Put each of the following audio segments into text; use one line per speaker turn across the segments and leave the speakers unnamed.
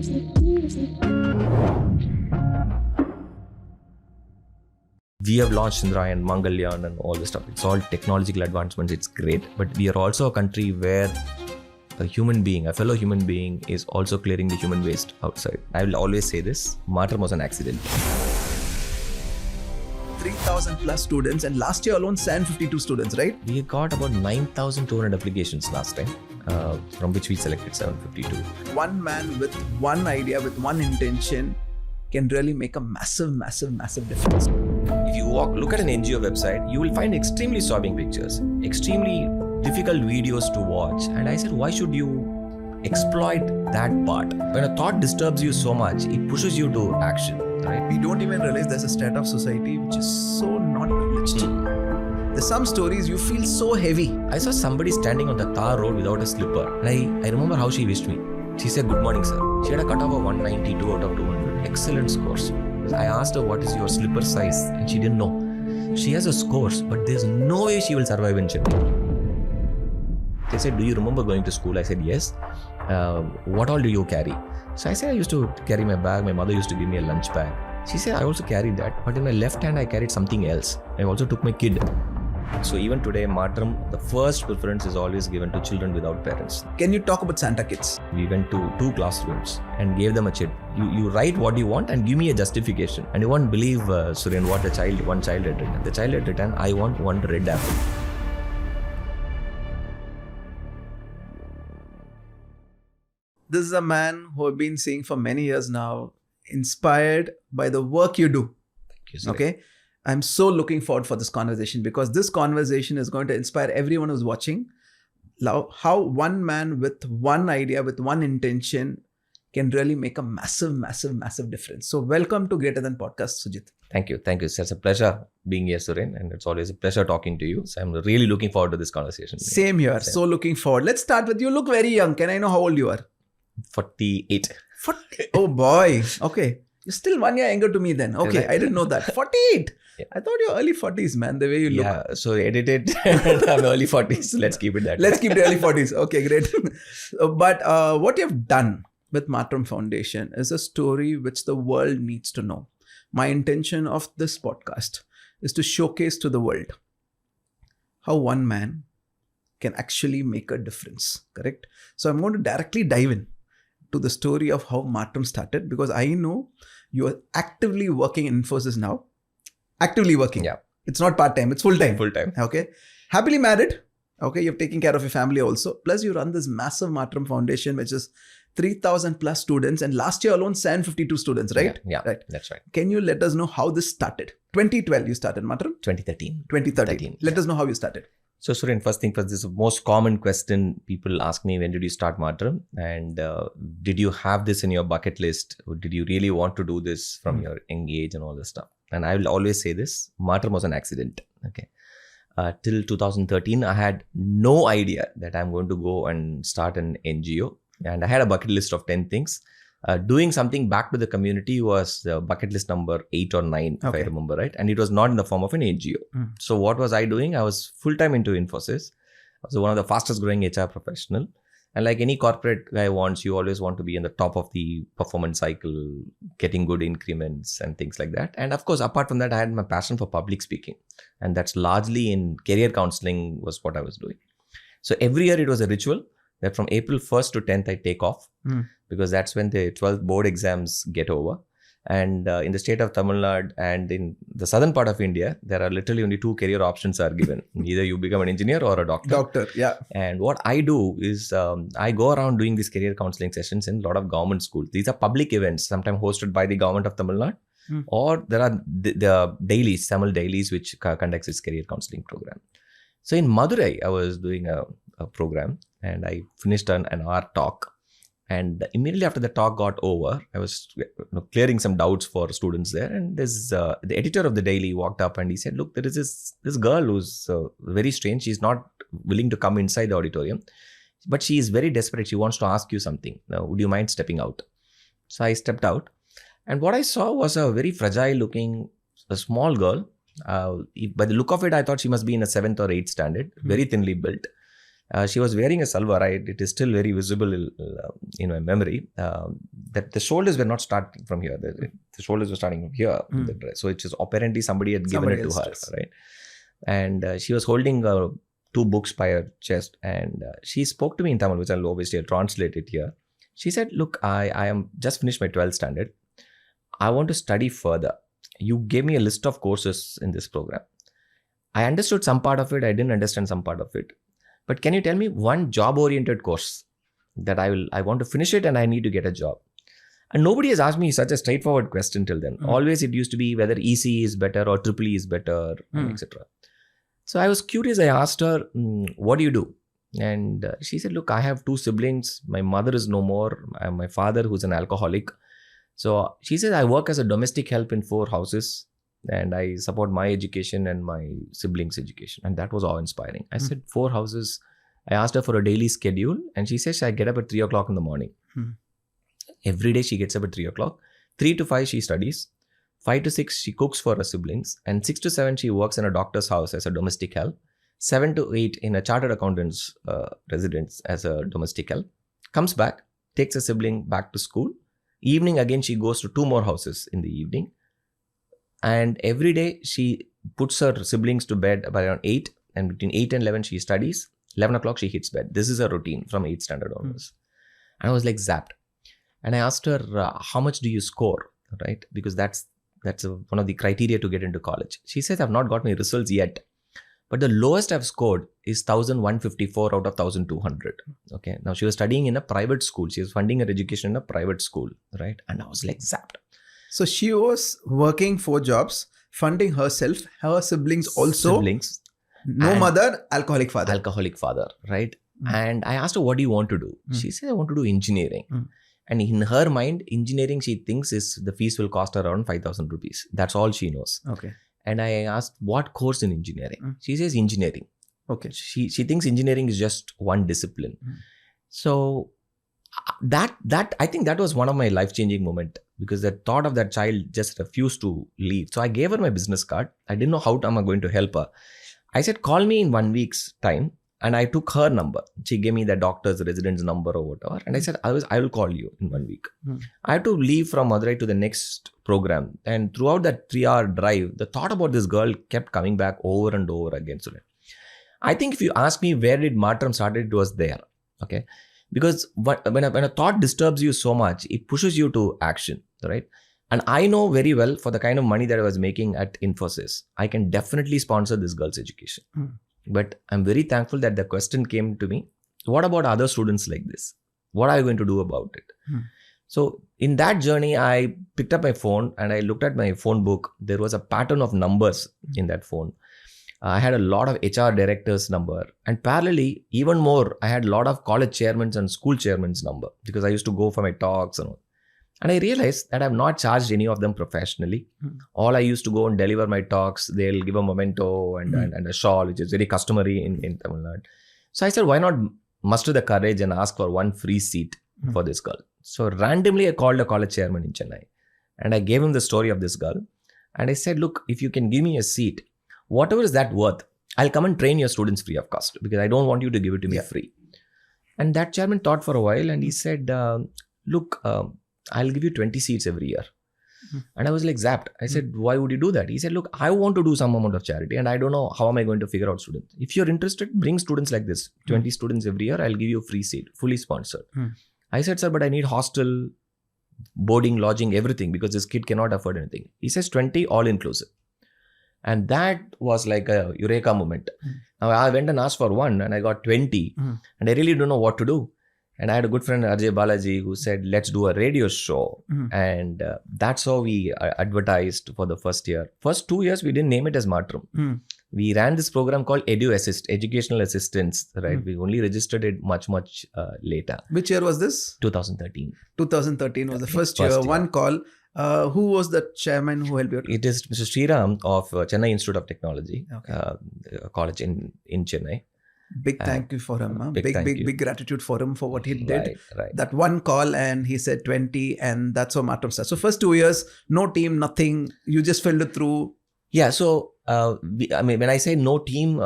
We have launched Chandrayaan, Mangalyaan and all this stuff. It's all technological advancements. It's great. But we are also a country where a human being, a fellow human being is also clearing the human waste outside. I will always say this, Maatram was an accident.
3,000 plus students, and last year alone 752 students, right?
We got about 9,200 applications last time, from which we selected 752.
One man with one idea, with one intention can really make a massive difference.
If you look at an NGO website, you will find extremely sobbing pictures, extremely difficult videos to watch. And I said, why should you exploit that part? When a thought disturbs you so much, it pushes you to action, right?
We don't even realize there's a strata of society which is so not privileged. There's some stories you feel so heavy.
I saw somebody standing on the tar road without a slipper. And I remember how she wished me. She said, "Good morning, sir." She had a cutoff of 192 out of 200. Excellent scores. I asked her, what is your slipper size? And she didn't know. She has a scores, but there's no way she will survive in Chennai. They said, do you remember going to school? I said, yes. What all do you carry? So I said, I used to carry my bag. My mother used to give me a lunch bag. She said, I also carried that. But in my left hand, I carried something else. I also took my kid. So even today, Maatram, the first preference is always given to children without parents.
Can you talk about Santa kids?
We went to 2 classrooms and gave them a chit. You write what you want and give me a justification. And you won't believe, Suryan, what one child had written. The child had written, I want one red apple.
This is a man who I've been seeing for many years now, inspired by the work you do.
Thank you, Suryan.
Okay. I'm so looking forward for this conversation because this conversation is going to inspire everyone who's watching how one man with one idea, with one intention can really make a massive difference. So welcome to Greater Than Podcast, Sujith.
Thank you. It's a pleasure being here, Suryan, and it's always a pleasure talking to you. So I'm really looking forward to this conversation.
Same here. So looking forward. Let's start with you. Look very young. Can I know how old you are?
48.
40. Oh boy. Okay. You're still 1 year younger to me then. Okay. I didn't know that. 48. Yeah. I thought you're early 40s, man, the way you look.
Yeah, so edit it. I'm early 40s. Let's keep it that
Let's keep it early 40s. Okay, great. But what you've done with Maatram Foundation is a story which the world needs to know. My intention of this podcast is to showcase to the world how one man can actually make a difference, correct? So I'm going to directly dive in to the story of how Maatram started because I know you are actively working in Infosys now. Actively working.
Yeah.
It's not part-time, it's full-time.
Full-time.
Okay. Happily married. Okay. You're taking care of your family also. Plus you run this massive Maatram Foundation, which is 3,000 plus students. And last year alone, 752 students, right?
Yeah,
right.
That's right.
Can you let us know how this started? 2012 you started Maatram?
2013.
2013. Let us know how you started.
So Suryan, first thing first, this is the most common question people ask me, when did you start Maatram? And did you have this in your bucket list? Or did you really want to do this from your young age and all this stuff? And I will always say this, Maatram was an accident. Okay. Till 2013, I had no idea that I'm going to go and start an NGO. And I had a bucket list of 10 things. Doing something back to the community was bucket list number 8 or 9, if I remember right. And it was not in the form of an NGO. So what was I doing? I was full-time into Infosys. I was one of the fastest growing HR professional. And like any corporate guy wants, you always want to be in the top of the performance cycle, getting good increments and things like that. And of course, apart from that, I had my passion for public speaking. And that's largely in career counseling was what I was doing. So every year it was a ritual that from April 1st to 10th, I take off because that's when the 12th board exams get over. And in the state of Tamil Nadu and in the southern part of India, there are literally only 2 career options are given. Either you become an engineer or a doctor.
Doctor, yeah.
And what I do is I go around doing these career counseling sessions in a lot of government schools. These are public events, sometimes hosted by the government of Tamil Nadu. Or there are the dailies, Tamil dailies, which conducts its career counseling program. So in Madurai, I was doing a program and I finished an hour talk. And immediately after the talk got over, I was clearing some doubts for students there. And the editor of the daily walked up and he said, look, there is this girl who's very strange. She's not willing to come inside the auditorium, but she is very desperate. She wants to ask you something. Now, would you mind stepping out? So I stepped out. And what I saw was a very fragile looking, a small girl. By the look of it, I thought she must be in a 7th or 8th standard, very thinly built. She was wearing a salwar. It is still very visible in my memory. That the shoulders were not starting from here. The shoulders were starting from here. The dress. So it is apparently somebody had given it to her, right? And she was holding 2 books by her chest, and she spoke to me in Tamil, which I'll obviously translate it here. She said, "Look, I am just finished my 12th standard. I want to study further. You gave me a list of courses in this program. I understood some part of it. I didn't understand some part of it. But can you tell me one job-oriented course that I want to finish it and I need to get a job?" And nobody has asked me such a straightforward question till then. Always it used to be whether EC is better or EEE is better, etc. So I was curious. I asked her, "What do you do?" And she said, "Look, I have 2 siblings. My mother is no more. My father, who's an alcoholic. So she says, I work as a domestic help in 4 houses and I support my education and my siblings' education." And that was awe-inspiring. I said, 4 houses. I asked her for a daily schedule and she says, I get up at 3 o'clock in the morning. Every day she gets up at 3 o'clock. 3 to 5 she studies. 5 to 6 she cooks for her siblings. And 6 to 7 she works in a doctor's house as a domestic help. 7 to 8 in a chartered accountant's residence as a domestic help. Comes back, takes a sibling back to school. Evening again she goes to 2 more houses in the evening. And every day she puts her siblings to bed by around 8. And between 8 and 11 she studies. 11 o'clock she hits bed. This is her routine from 8th standard onwards. And I was like zapped. And I asked her, how much do you score? Right? Because that's one of the criteria to get into college. She says, I've not got my results yet. But the lowest I've scored is 1,154 out of 1,200. Okay. Now she was studying in a private school. She was funding her education in a private school. Right. And I was like zapped.
So she was working 4 jobs, funding herself, her siblings also.
Siblings.
No mother, alcoholic father.
Alcoholic father. Right. And I asked her, what do you want to do? She said, I want to do engineering. And in her mind, engineering, she thinks the fees will cost her around 5,000 rupees. That's all she knows.
Okay.
And I asked, what course in engineering? She says engineering.
Okay.
She thinks engineering is just one discipline. So that I think that was one of my life-changing moment, because the thought of that child just refused to leave. So I gave her my business card. I didn't know how am I going to help her. I said, call me in 1 week's time. And I took her number. She gave me the doctor's residence number or whatever. And I said, I will call you in 1 week. I had to leave from Madurai to the next program. And throughout that 3-hour drive, the thought about this girl kept coming back over and over again. So I think if you ask me where did Maatram start, it was there. Okay. Because when a thought disturbs you so much, it pushes you to action. Right. And I know very well, for the kind of money that I was making at Infosys, I can definitely sponsor this girl's education. But I'm very thankful that the question came to me, what about other students like this? What are you going to do about it? So in that journey, I picked up my phone and I looked at my phone book. There was a pattern of numbers in that phone. I had a lot of HR directors' number. And parallelly, even more, I had a lot of college chairmen's and school chairmen's number, because I used to go for my talks and all. And I realized that I've not charged any of them professionally. All I used to go and deliver my talks. They'll give a memento and a shawl, which is very customary in Tamil Nadu. So I said, why not muster the courage and ask for one free seat for this girl? So randomly, I called a college chairman in Chennai. And I gave him the story of this girl. And I said, look, if you can give me a seat, whatever is that worth, I'll come and train your students free of cost, because I don't want you to give it to me free. And that chairman thought for a while and he said, look, I'll give you 20 seats every year. And I was like zapped. I said, why would you do that? He said, look, I want to do some amount of charity and I don't know how am I going to figure out students. If you're interested, bring students like this. 20 students every year, I'll give you a free seat, fully sponsored. I said, sir, but I need hostel, boarding, lodging, everything, because this kid cannot afford anything. He says 20 all inclusive. And that was like a eureka moment. Now I went and asked for one and I got 20 and I really don't know what to do. And I had a good friend, Ajay Balaji, who said, let's do a radio show. And that's how we advertised for the first year. First 2 years, we didn't name it as Maatram. We ran this program called Edu Assist, Educational Assistance, right? We only registered it much later.
Which year was this?
2013.
2013 was the first year. One call. Who was the chairman who helped you?
It is Mr. Sriram of Chennai Institute of Technology, college in Chennai.
Big thank you for him. Big gratitude for him for what he did.
Right.
That one call and he said 20 and that's how Maatram started. So first 2 years, no team, nothing. You just filled it through.
Yeah, so when I say no team,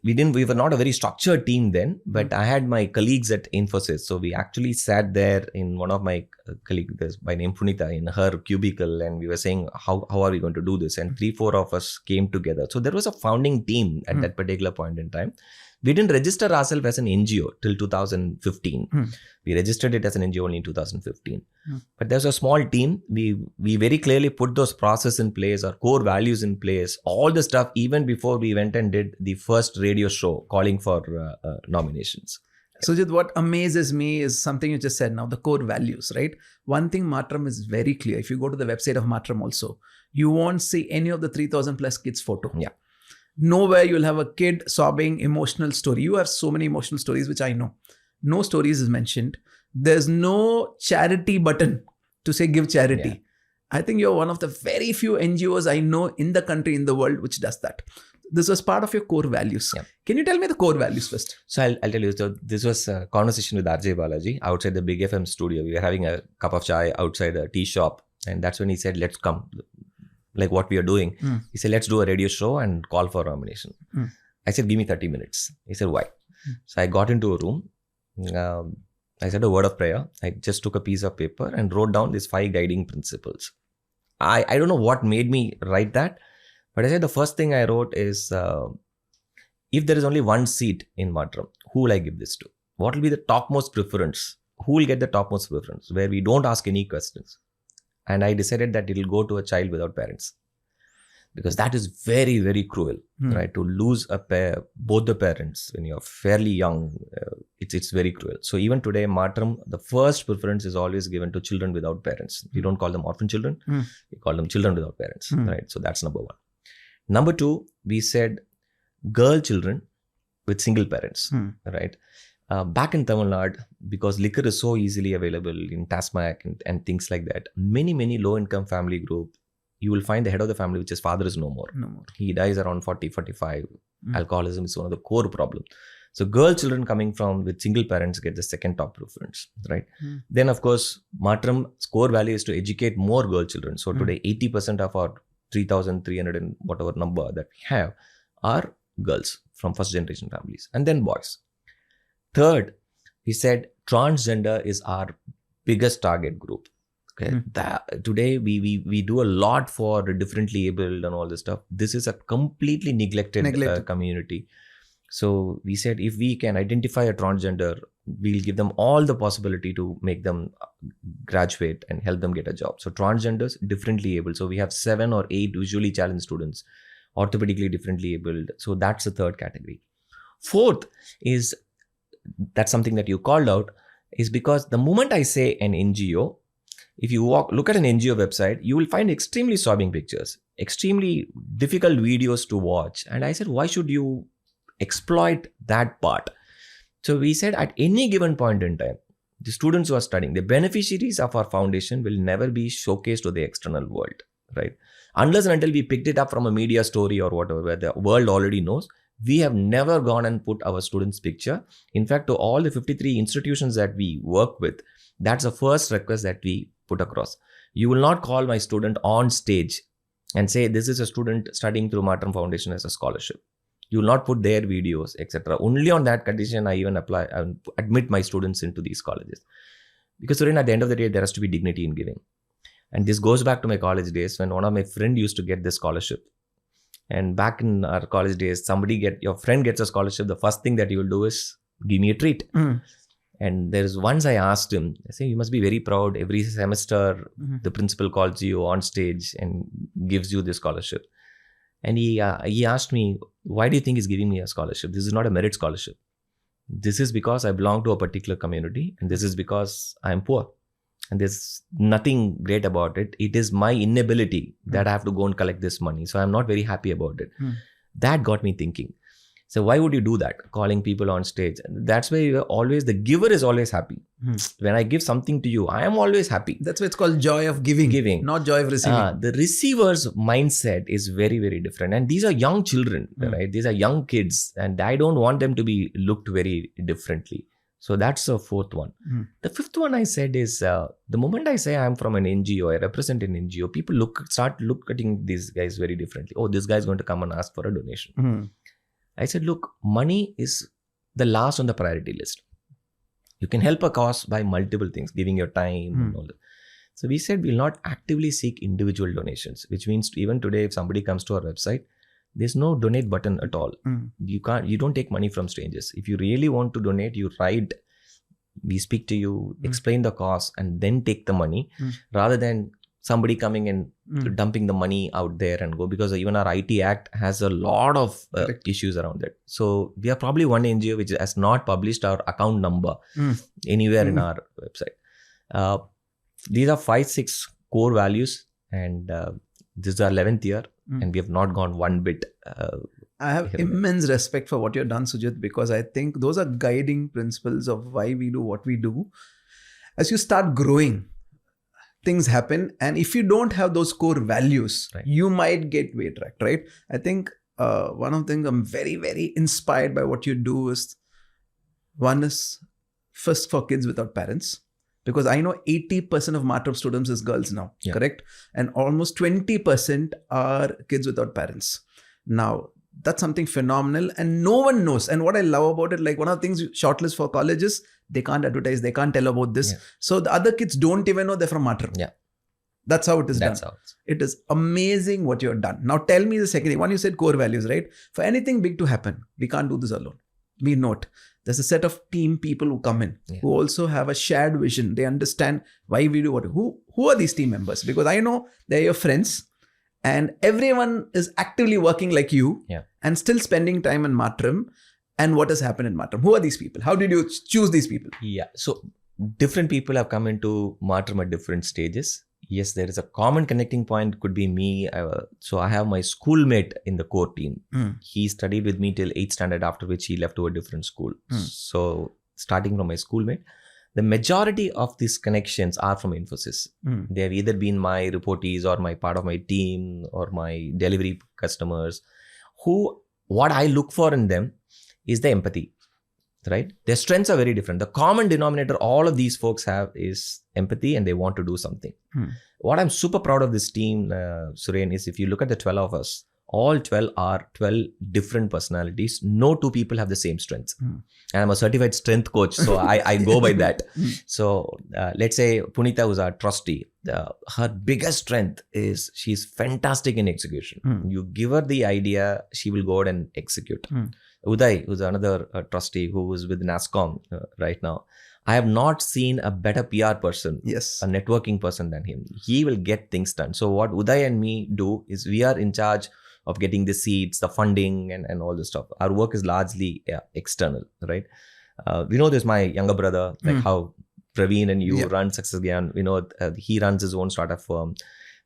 we were not a very structured team then, but I had my colleagues at Infosys. So we actually sat there in one of my colleagues by name Punita in her cubicle, and we were saying how are we going to do this? And 3-4 of us came together. So there was a founding team at that particular point in time. We didn't register ourselves as an NGO till 2015. We registered it as an NGO only in 2015. But there's a small team. We very clearly put those processes in place, our core values in place, all the stuff even before we went and did the first radio show calling for nominations.
Sujith, what amazes me is something you just said now, the core values, right? One thing Maatram is very clear. If you go to the website of Maatram also, you won't see any of the 3,000 plus kids photo.
Yeah.
Nowhere you'll have a kid sobbing, emotional story. You have so many emotional stories, which I know. No stories is mentioned. There's no charity button to say give charity.
Yeah.
I think you're one of the very few NGOs I know in the country, in the world, which does that. This was part of your core values.
Yeah.
Can you tell me the core values first?
So I'll tell you. So this was a conversation with RJ Balaji outside the Big FM studio. We were having a cup of chai outside a tea shop. And that's when he said, let's come. Like what we are doing. He said, let's do a radio show and call for nomination. I said, give me 30 minutes. He said, why? So I got into a room. I said a word of prayer. I just took a piece of paper and wrote down these 5 guiding principles. I don't know what made me write that, but I said the first thing I wrote is, if there is only one seat in Maatram, who will I give this to? What will be the topmost preference? Who will get the topmost preference? Where we don't ask any questions. And I decided that it will go to a child without parents. Because that is very, very cruel, right? To lose both the parents when you're fairly young, it's very cruel. So even today, Maatram, the first preference is always given to children without parents. We don't call them orphan children. We call them children without parents, right? So that's number 1. Number 2, we said girl children with single parents, right? Back in Tamil Nadu, because liquor is so easily available in Tasmac and things like that, many low-income family group, you will find the head of the family, which is father is no more. He dies around 40, 45. Alcoholism is one of the core problems. So girl children coming from with single parents get the second top preference, right? Then of course, Matram's core value is to educate more girl children. So today, 80% of our 3,300 and whatever number that we have are girls from first generation families, and then boys. Third, we said transgender is our biggest target group. Okay, today we do a lot for the differently abled and all this stuff. This is a completely neglected. Community. So we said if we can identify a transgender, we'll give them all the possibility to make them graduate and help them get a job. So transgenders, differently able. So we have 7 or 8 visually challenged students, orthopedically differently abled. So that's the third category. Fourth is, that's something that you called out, is because the moment I say an NGO, if you look at an NGO website, you will find extremely sobbing pictures, extremely difficult videos to watch. And I said, why should you exploit that part? So we said at any given point in time, the students who are studying, the beneficiaries of our foundation will never be showcased to the external world, right? Unless and until we picked it up from a media story or whatever, where the world already knows, we have never gone and put our students' picture. In fact, to all the 53 institutions that we work with, that's the first request that we put across. You will not call my student on stage and say, this is a student studying through Maatram Foundation as a scholarship. You will not put their videos, etc. Only on that condition, I even admit my students into these colleges. Because at the end of the day, there has to be dignity in giving. And this goes back to my college days when one of my friends used to get this scholarship. And back in our college days, your friend gets a scholarship, the first thing that you will do is give me a treat. And there's once I asked him, I say, you must be very proud. Every semester, the principal calls you on stage and gives you this scholarship. And he asked me, why do you think he's giving me a scholarship? This is not a merit scholarship. This is because I belong to a particular community. And this is because I'm poor. And there's nothing great about it. It is my inability that I have to go and collect this money. So I'm not very happy about it. That got me thinking. So why would you do that? Calling people on stage. And that's why the giver is always happy. When I give something to you, I am always happy.
That's why it's called joy of giving. Not joy of receiving.
The receiver's mindset is very, very different. And these are young children, right? These are young kids. And I don't want them to be looked very differently. So that's the fourth one. The fifth one I said is the moment I say I'm from an NGO, I represent an NGO, people start looking at these guys very differently. Oh, this guy is going to come and ask for a donation. I said, look, money is the last on the priority list. You can help a cause by multiple things, giving your time and all that. So we said we'll not actively seek individual donations, which means even today, if somebody comes to our website, there's no donate button at all. You don't take money from strangers. If you really want to donate, you write, we speak to you, explain the cause, and then take the money, rather than somebody coming and dumping the money out there and go, because even our IT Act has a lot of issues around that. So we are probably one NGO which has not published our account number anywhere in our website. These are 5-6 core values, and this is our 11th year, and we have not gone one bit.
I have immense respect for what you've done, Sujith, because I think those are guiding principles of why we do what we do. As you start growing, things happen, and if you don't have those core values, you might get way tracked, right? I think one of the things I'm very, very inspired by what you do is, one is first for kids without parents. Because I know 80% of Maatram students is girls now, correct? And almost 20% are kids without parents. Now, that's something phenomenal, and no one knows. And what I love about it, like one of the things shortlist for colleges, they can't advertise, they can't tell about this. So the other kids don't even know they're from Maatram. That's how it is done. It is amazing what you've done. Now tell me the second thing. One, you said core values, right? For anything big to happen, we can't do this alone. We note there's a set of team people who come in, who also have a shared vision. They understand why we do what. Who are these team members? Because I know they're your friends, and everyone is actively working like you and still spending time in Maatram. And what has happened in Maatram? Who are these people? How did you choose these people? So different people have come into Maatram at different stages. Yes, there is a common connecting point, could be me. So I have my schoolmate in the core team. He studied with me till 8th standard, after which he left to a different school. So starting from my schoolmate, the majority of these connections are from Infosys. They have either been my reportees or my part of my team or my delivery customers, who, what I look for in them is the empathy. Right? Their strengths are very different. The common denominator all of these folks have is empathy, and they want to do something. What I'm super proud of this team, Suren, is if you look at the 12 of us, all 12 are 12 different personalities. No two people have the same strengths. And I'm a certified strength coach, so I go by that. So let's say Punita, who's our trustee, her biggest strength is she's fantastic in execution. You give her the idea, she will go out and execute. Uday, who's another trustee who is with NASCOM right now, I have not seen a better PR person, a networking person than him. He will get things done. So what Uday and me do is we are in charge of getting the seats, the funding, and all this stuff. Our work is largely external, right? We know there's my younger brother, like how Praveen and you run Success Gyan. We know he runs his own startup firm.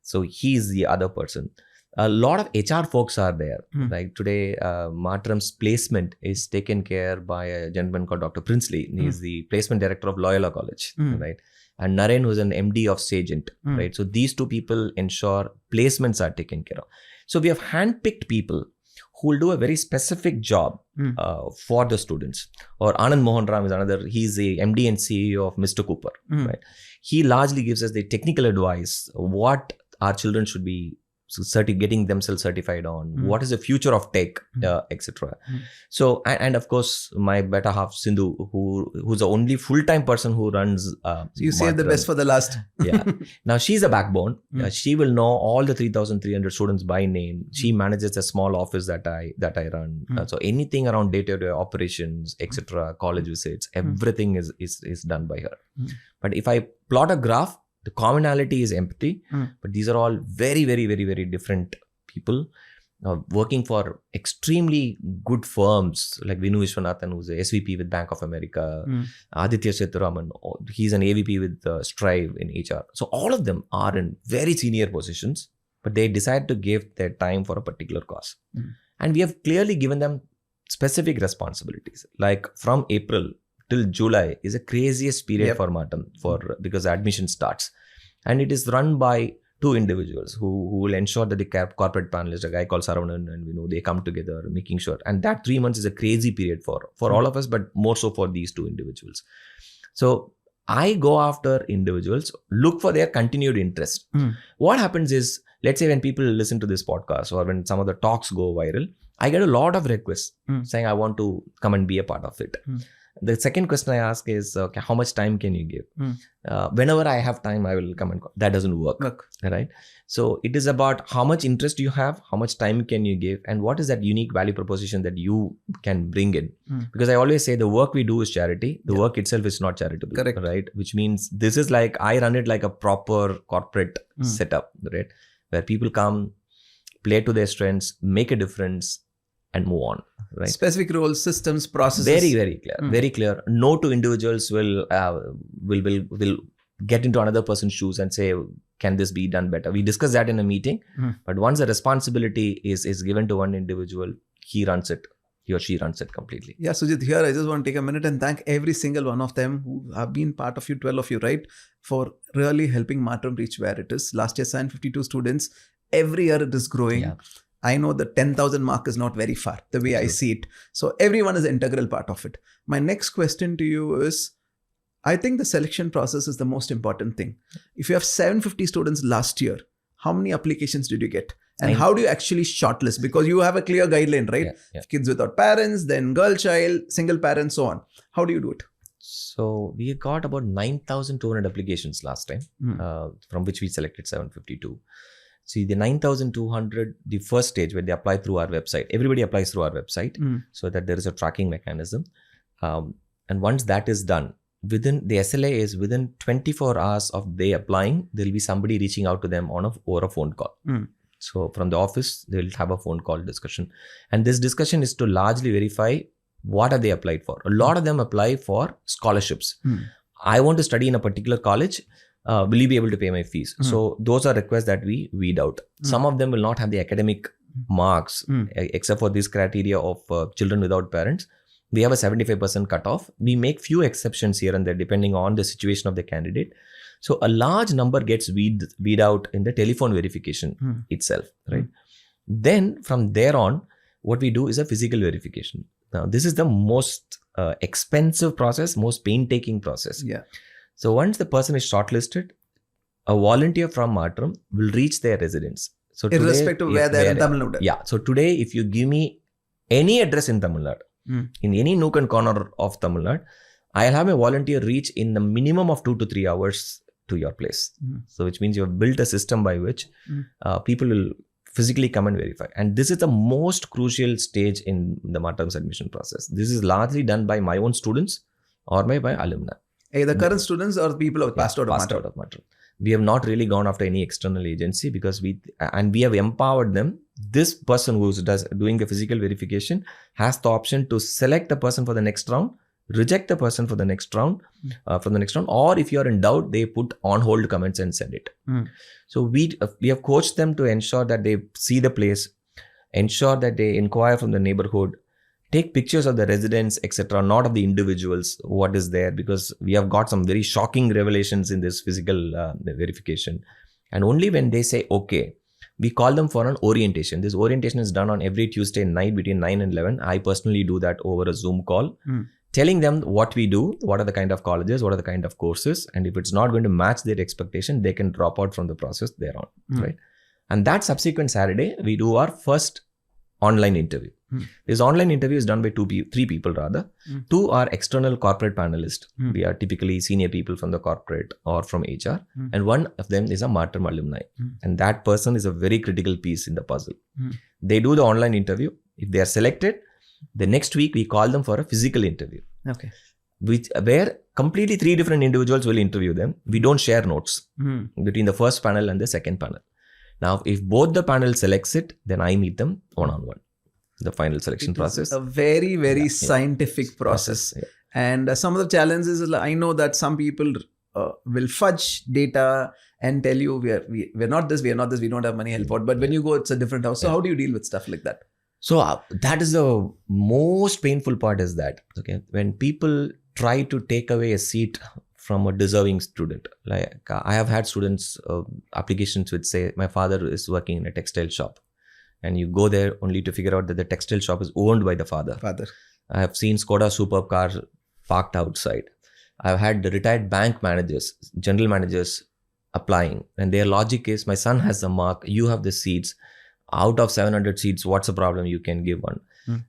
So he's the other person. A lot of HR folks are there. Like today, Matram's placement is taken care by a gentleman called Dr. Princely. He's the placement director of Loyola College, right? And Naren, who's an MD of Sagent, right? So these two people ensure placements are taken care of. So we have handpicked people who will do a very specific job for the students. Or Anand Mohan Ram is another. He's the MD and CEO of Mr. Cooper, right? He largely gives us the technical advice, what our children should be getting themselves certified on, what is the future of tech, etc. So, and of course, my better half Sindhu, who's the only full-time person who runs. So you saved the best for the last.
Now she's a backbone. She will know all the 3,300 students by name. She manages a small office that I run. So anything around day-to-day operations, etc., college visits, everything is done by her. But if I plot a graph, the commonality is empathy, but these are all very, very, very, very different people working for extremely good firms like Vinu Vishwanathan, who's a SVP with Bank of America, Aditya Seturaman, he's an AVP with Strive in HR. So all of them are in very senior positions, but they decide to give their time for a particular cause. And we have clearly given them specific responsibilities. Like from April till July is a craziest period for Maatram because admission starts. And it is run by two individuals who will ensure that the corporate panelist, a guy called Saravanan, and they come together, making sure. And that 3 months is a crazy period for all of us, but more so for these two individuals. So I go after individuals, look for their continued interest. What happens is, let's say when people listen to this podcast or when some of the talks go viral, I get a lot of requests saying I want to come and be a part of it. The second question I ask is, okay, how much time can you give? Whenever I have time, I will come and go. That doesn't work. Right? So it is about how much interest you have, how much time can you give, and what is that unique value proposition that you can bring in. Because I always say the work we do is charity. The work itself is not charitable.
Correct.
Right? Which means this is like, I run it like a proper corporate setup, right? Where people come, play to their strengths, make a difference, and move on. Right?
Specific roles, systems, processes.
Very, very clear. Very clear. No two individuals will get into another person's shoes and say, can this be done better? We discuss that in a meeting. But once the responsibility is given to one individual, he runs it. He or she runs it completely.
Yeah, Sujith, here I just want to take a minute and thank every single one of them who have been part of you, 12 of you, right? For really helping Maatram reach where it is. Last year, signed 52 students. Every year it is growing. Yeah. I know the 10,000 mark is not very far, the way I see it. So everyone is an integral part of it. My next question to you is, I think the selection process is the most important thing. If you have 750 students last year, how many applications did you get? And how do you actually shortlist? Because you have a clear guideline, right? Yeah. Kids without parents, then girl child, single parent, so on. How do you do it?
So we got about 9,200 applications last time, from which we selected 752. See, the 9,200, the first stage where they apply through our website, everybody applies through our website so that there is a tracking mechanism. And once that is done, within the SLA is within 24 hours of they applying, there will be somebody reaching out to them over a phone call. So from the office, they'll have a phone call discussion. And this discussion is to largely verify what are they applied for. A lot of them apply for scholarships. I want to study in a particular college. Will you be able to pay my fees? So those are requests that we weed out. Some of them will not have the academic marks, except for this criteria of children without parents. We have a 75% cutoff. We make few exceptions here and there depending on the situation of the candidate. So a large number gets weed out in the telephone verification itself, right? Then from there on, what we do is a physical verification. Now, this is the most expensive process, most painstaking process.
Yeah.
So once the person is shortlisted, a volunteer from Maatram will reach their residence. So today,
irrespective of where they are in Tamil Nadu.
Yeah. So today, if you give me any address in Tamil Nadu, in any nook and corner of Tamil Nadu, I'll have a volunteer reach in the minimum of 2 to 3 hours to your place. So which means you have built a system by which people will physically come and verify. And this is the most crucial stage in the Matram's admission process. This is largely done by my own students or by alumni.
Either current students or people who passed out of Matram.
We have not really gone after any external agency because we have empowered them. This person who's doing the physical verification has the option to select the person for the next round, reject the person for the next round, or if you are in doubt, they put on hold comments and send it. So we have coached them to ensure that they see the place, ensure that they inquire from the neighborhood, take pictures of the residents, etc., not of the individuals, what is there, because we have got some very shocking revelations in this physical verification. And only when they say, okay, we call them for an orientation. This orientation is done on every Tuesday night between 9 and 11. I personally do that over a Zoom call, telling them what we do, what are the kind of colleges, what are the kind of courses, and if it's not going to match their expectation, they can drop out from the process thereon, right? And that subsequent Saturday, we do our first online interview. This online interview is done by three people rather. Two are external corporate panelists. We are typically senior people from the corporate or from HR. And one of them is a Maatram alumni. And that person is a very critical piece in the puzzle. They do the online interview. If they are selected, the next week we call them for a physical interview.
Okay.
Where completely 3 different individuals will interview them. We don't share notes between the first panel and the second panel. Now, if both the panel selects it, then I meet them one-on-one. The final selection process.
A very, very scientific process. And some of the challenges is I know that some people will fudge data and tell you we're not this, we don't have money, help out. But when you go, it's a different house. So how do you deal with stuff like that?
So that is the most painful part is that, okay, when people try to take away a seat from a deserving student. Like I have had students applications which say my father is working in a textile shop, and you go there only to figure out that the textile shop is owned by the father. I have seen Skoda superb cars parked outside. I've had the retired bank managers, general managers applying, and their logic is, my son has the mark, you have the seats. Out of 700 seats, what's the problem? You can give one.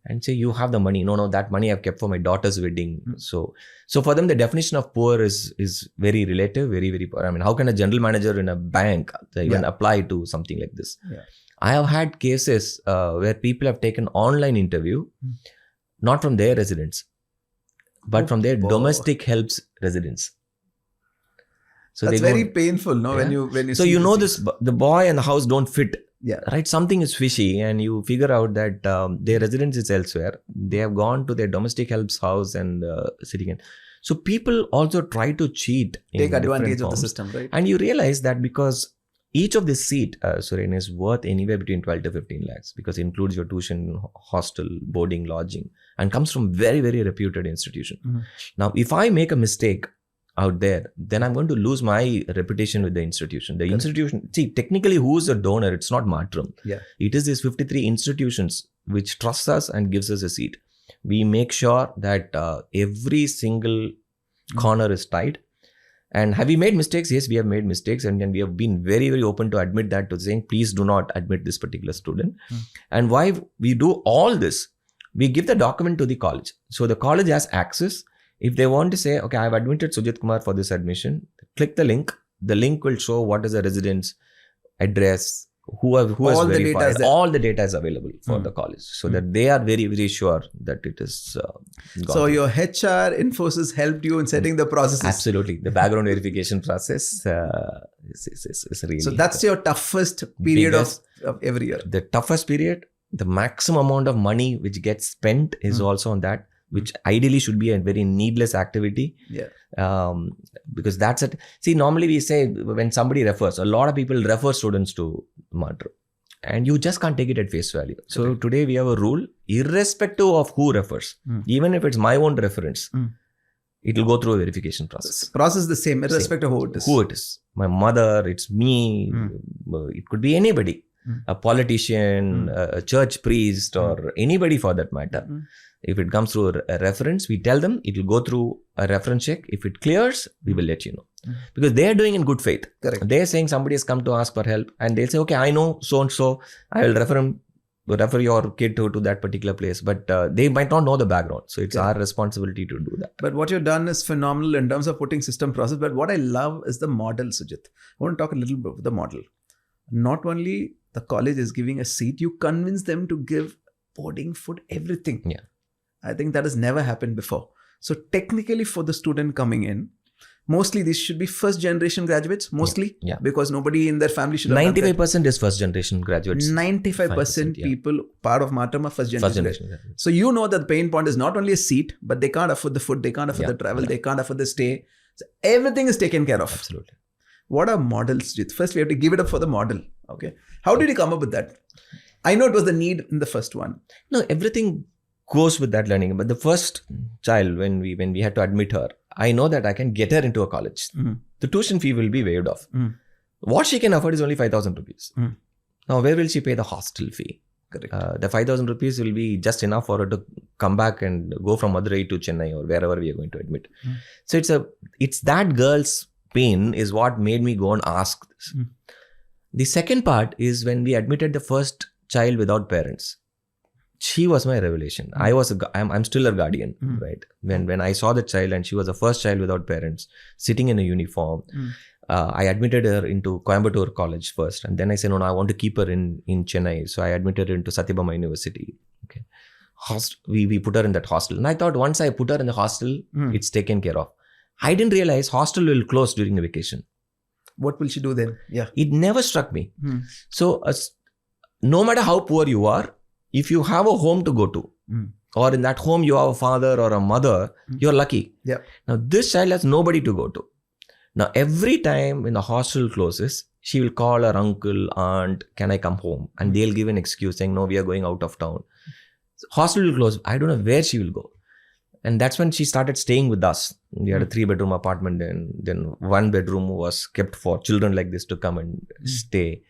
And say, you have the money. No, that money I've kept for my daughter's wedding. So for them, the definition of poor is very relative, very, very poor. I mean, how can a general manager in a bank even apply to something like this? I have had cases where people have taken online interview, not from their residents, but from their domestic helps residents. So
that's very painful, no? When you
so
see
the boy and the house don't fit.
Yeah.
Right. Something is fishy, and you figure out that their residence is elsewhere. They have gone to their domestic help's house and sitting in. So people also try to cheat.
Take advantage of the system, right?
And you realize that because each of this seat, Suren, is worth anywhere between 12 to 15 lakhs, because it includes your tuition, hostel, boarding, lodging, and comes from very, very reputed institution. Now, if I make a mistake out there, then I'm going to lose my reputation with the institution. The institution, see, technically who's the donor? It's not Maatram. It is these 53 institutions which trust us and gives us a seat. We make sure that every single corner is tight. And have we made mistakes? Yes, we have made mistakes, and we have been very, very open to admit that, to saying, please do not admit this particular student. And why we do all this, we give the document to the college. So the college has access. If they want to say, okay, I've admitted Sujith Kumar for this admission, click the link. The link will show what is the residence, address, who has verified. All the data is available for the college, so that they are very, very sure that it is gone.
So your HR Infosys helped you in setting the processes.
Absolutely. The background verification process is really...
So that's your toughest period of every year.
The toughest period, the maximum amount of money which gets spent is also on that, which ideally should be a very needless activity. Because that's it. See, normally we say when somebody refers, a lot of people refer students to Maatram, and you just can't take it at face value. So today we have a rule, irrespective of who refers, even if it's my own reference, it will go through a verification process.
Process the same, irrespective of who it is.
Who it is. My mother, it's me, it could be anybody, a politician, a church priest, or anybody for that matter. If it comes through a reference, we tell them it will go through a reference check. If it clears, we will let you know. Because they are doing in good faith. They are saying somebody has come to ask for help, and they'll say, okay, I know so-and-so, I will refer your kid to that particular place. But they might not know the background. So it's our responsibility to do that.
But what you've done is phenomenal in terms of putting system process. But what I love is the model, Sujith. I want to talk a little bit about the model. Not only the college is giving a seat, you convince them to give boarding, food, everything. I think that has never happened before. So technically for the student coming in, mostly these should be first generation graduates, mostly, because nobody in their family should have
95% is first generation graduates.
95% people part of Maatram are first generation graduates. So you know that the pain point is not only a seat, but they can't afford the food, they can't afford the travel, they can't afford the stay. So everything is taken care of.
Absolutely.
What are models? First, we have to give it up for the model. Okay. How did you come up with that? I know it was the need in the first one.
No, everything goes with that learning. But the first child, when we had to admit her, I know that I can get her into a college. The tuition fee will be waived off. What she can afford is only 5,000 rupees. Now, where will she pay the hostel fee? The 5,000 rupees will be just enough for her to come back and go from Madurai to Chennai or wherever we are going to admit. So it's that girl's pain is what made me go and ask this. The second part is when we admitted the first child without parents. She was my revelation. I'm still her guardian, right? When I saw the child and she was the first child without parents, sitting in a uniform, I admitted her into Coimbatore College first, and then I said, no, I want to keep her in Chennai. So I admitted her into Satyabama University. Okay, we put her in that hostel, and I thought once I put her in the hostel, it's taken care of. I didn't realize hostel will close during the vacation.
What will she do then?
It never struck me. So no matter how poor you are, if you have a home to go to, or in that home you have a father or a mother, you're lucky. Now this child has nobody to go to. Now every time when the hostel closes, she will call her uncle, aunt, can I come home? And they'll give an excuse saying, no, we are going out of town. So hostel will close. I don't know where she will go. And that's when she started staying with us. We had a 3-bedroom apartment, and then 1 bedroom was kept for children like this to come and stay.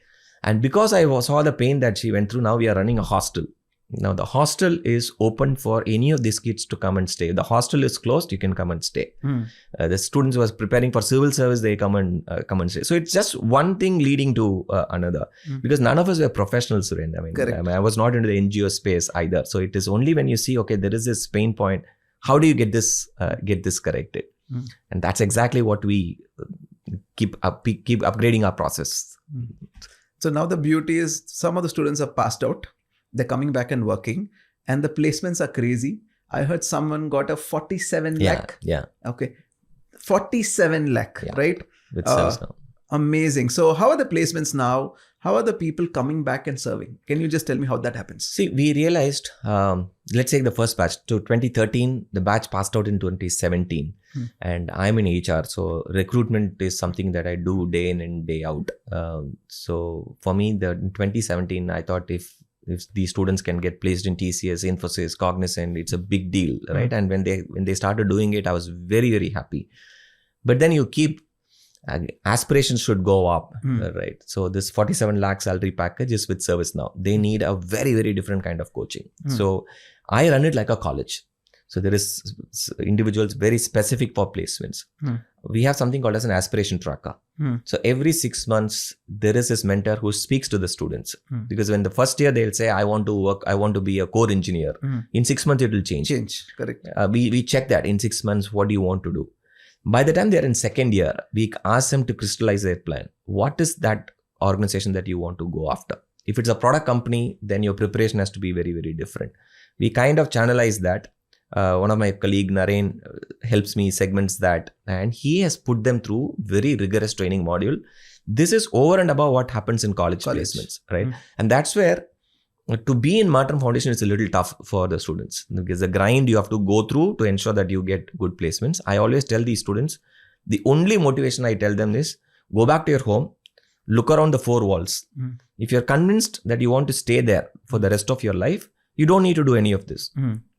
And because I saw the pain that she went through, now we are running a hostel. Now the hostel is open for any of these kids to come and stay. The hostel is closed, you can come and stay. The students who was preparing for civil service, they come and stay. So it's just one thing leading to another. Because none of us were professionals, Suren. I was not into the NGO space either. So it is only when you see, okay, there is this pain point. How do you get this corrected? And that's exactly what we keep upgrading our process.
So now the beauty is some of the students have passed out. They're coming back and working, and the placements are crazy. I heard someone got a 47 lakh.
Yeah.
Okay. 47 lakh, right?
With service now.
Amazing. So how are the placements now? How are the people coming back and serving? Can you just tell me how that happens?
See, we realized, let's take the first batch. To 2013, the batch passed out in 2017. And I'm in HR. So recruitment is something that I do day in and day out. So for me, in 2017, I thought if these students can get placed in TCS, Infosys, Cognizant, it's a big deal, right? And when they started doing it, I was very, very happy. But then you keep aspirations should go up, right? So this 47 lakh salary package is with ServiceNow. They need a very, very different kind of coaching. So I run it like a college. So there is individuals very specific for placements. We have something called as an aspiration tracker. So every 6 months, there is this mentor who speaks to the students. Because when the first year, they'll say, I want to be a core engineer. In 6 months, it will change.
Correct.
We check that in 6 months, what do you want to do? By the time they're in second year, we ask them to crystallize their plan. What is that organization that you want to go after? If it's a product company, then your preparation has to be very, very different. We kind of channelize that. One of my colleague, Naren, helps me segments that, and he has put them through very rigorous training module. This is over and above what happens in college placements, right? And that's where to be in Maatram Foundation is a little tough for the students, because the grind you have to go through to ensure that you get good placements. I always tell these students, the only motivation I tell them is go back to your home, look around the 4 walls. If you're convinced that you want to stay there for the rest of your life, you don't need to do any of this.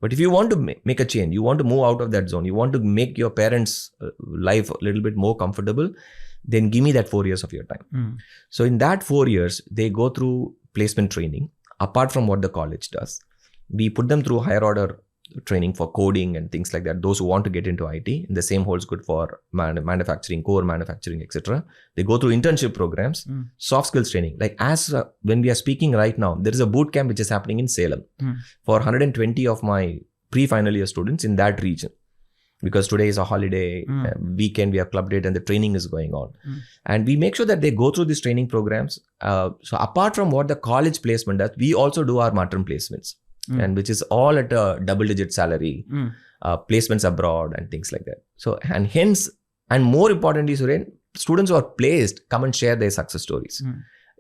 But if you want to make a change, you want to move out of that zone, you want to make your parents' life a little bit more comfortable, then give me that 4 years of your time. So in that 4 years, they go through placement training. Apart from what the college does, we put them through higher order training for coding and things like that. Those who want to get into IT, and the same holds good for manufacturing, core manufacturing, etc. They go through internship programs, soft skills training. Like when we are speaking right now, there is a boot camp which is happening in Salem for 120 of my pre-final year students in that region. Because today is a holiday, weekend, we have clubbed it, and the training is going on. And we make sure that they go through these training programs. So apart from what the college placement does, we also do our Maatram placements, and which is all at a double-digit salary, placements abroad and things like that. So, and hence, and more importantly, Suren, students who are placed come and share their success stories.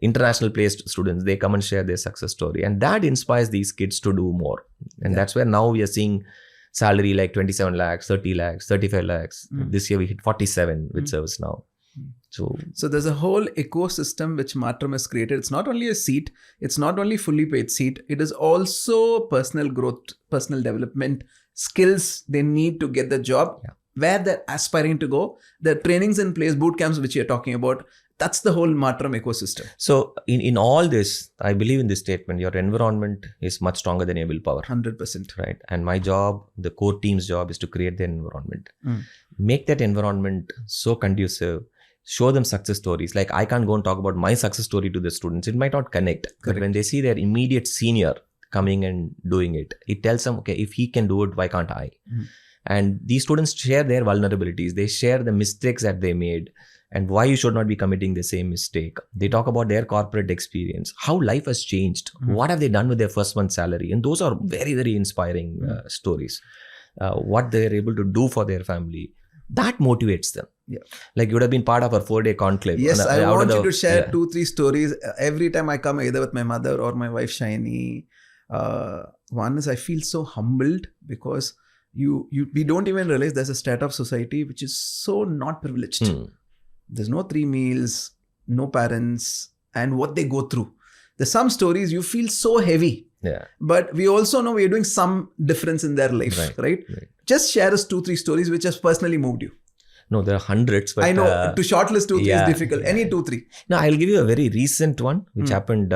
International placed students, they come and share their success story. And that inspires these kids to do more. And that's where now we are seeing salary like 27 lakhs, 30 lakhs, 35 lakhs. This year we hit 47 with ServiceNow. So there's a whole ecosystem which Maatram has created. It's not only a seat, it's not only fully paid seat, it is also personal growth, personal development, skills they need to get the job where they're aspiring to go. The trainings in place, boot camps which you're talking about, that's the whole Maatram ecosystem. So in all this, I believe in this statement, your environment is much stronger than your willpower. 100%. Right. And my job, the core team's job is to create the environment. Make that environment so conducive. Show them success stories. Like I can't go and talk about my success story to the students. It might not connect. But when they see their immediate senior coming and doing it, it tells them, okay, if he can do it, why can't I? And these students share their vulnerabilities. They share the mistakes that they made and why you should not be committing the same mistake. They talk about their corporate experience, how life has changed, what have they done with their first month's salary. And those are very, very inspiring stories. What they're able to do for their family. That motivates them. Like you would have been part of our 4-day conclave. Yes, I want you to share 2-3 stories. Every time I come either with my mother or my wife Shiny, one is I feel so humbled because we don't even realize there's a strata of society which is so not privileged. There's no 3 meals, no parents, and what they go through. There's some stories you feel so heavy. Yeah.
But we also know we are doing some difference in their life, right? Just share us 2-3 stories which has personally moved you.
No, there are hundreds. But,
I know to shortlist 2-3 is difficult. Any 2-3?
No, I'll give you a very recent one which happened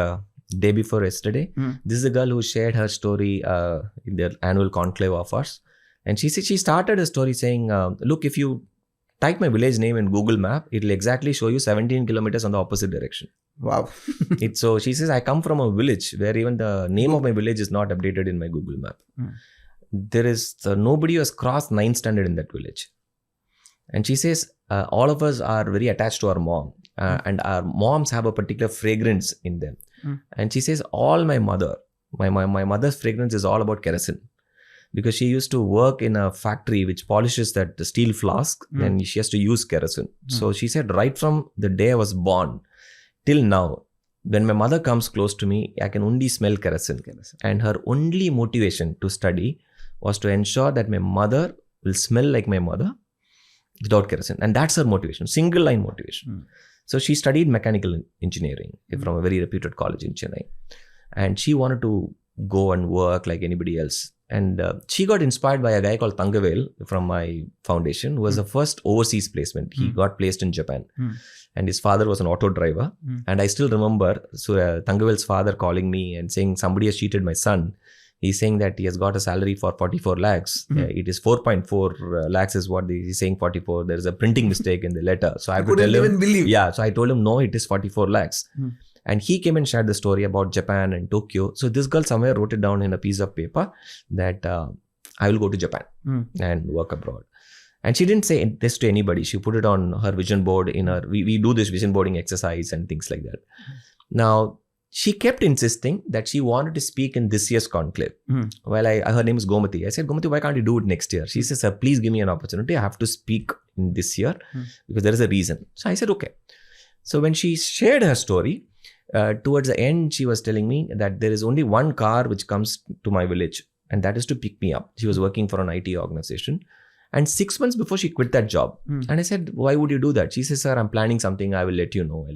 day before yesterday. This is a girl who shared her story in their annual conclave of ours. And she said she started a story saying, look, if you type my village name in Google Map, it'll exactly show you 17 kilometers on the opposite direction.
Wow.
So she says, I come from a village where even the name of my village is not updated in my Google Map. There is nobody who has crossed 9th standard in that village. And she says, all of us are very attached to our mom. And our moms have a particular fragrance in them. And she says, my mother's fragrance is all about kerosene. Because she used to work in a factory which polishes that steel flask and she has to use kerosene. So she said, right from the day I was born till now, when my mother comes close to me, I can only smell kerosene. And her only motivation to study was to ensure that my mother will smell like my mother without kerosene. And that's her motivation, single line motivation. So she studied mechanical engineering from a very reputed college in Chennai. And she wanted to go and work like anybody else. And she got inspired by a guy called Thangavel from my foundation, who was the first overseas placement. He got placed in Japan. And his father was an auto driver. And I still remember Thangavel's father calling me and saying, somebody has cheated my son. He's saying that he has got a salary for 44 lakhs. It is 4.4 lakhs is what he's saying 44. There is a printing mistake in the letter. So I could tell him. Even believe. Yeah. So I told him, no, it is 44 lakhs. And he came and shared the story about Japan and Tokyo. So this girl somewhere wrote it down in a piece of paper that I will go to Japan and work abroad. And she didn't say this to anybody. She put it on her vision board we do this vision boarding exercise and things like that. Now, she kept insisting that she wanted to speak in this year's conclave. Well, her name is Gomathi. I said, Gomathi, why can't you do it next year? She says, sir, please give me an opportunity. I have to speak in this year because there is a reason. So I said, okay. So when she shared her story, towards the end, she was telling me that there is only one car which comes to my village, and that is to pick me up. She was working for an IT organization. And 6 months before she quit that job. And I said, why would you do that? She says, sir, I'm planning something. I will let you know.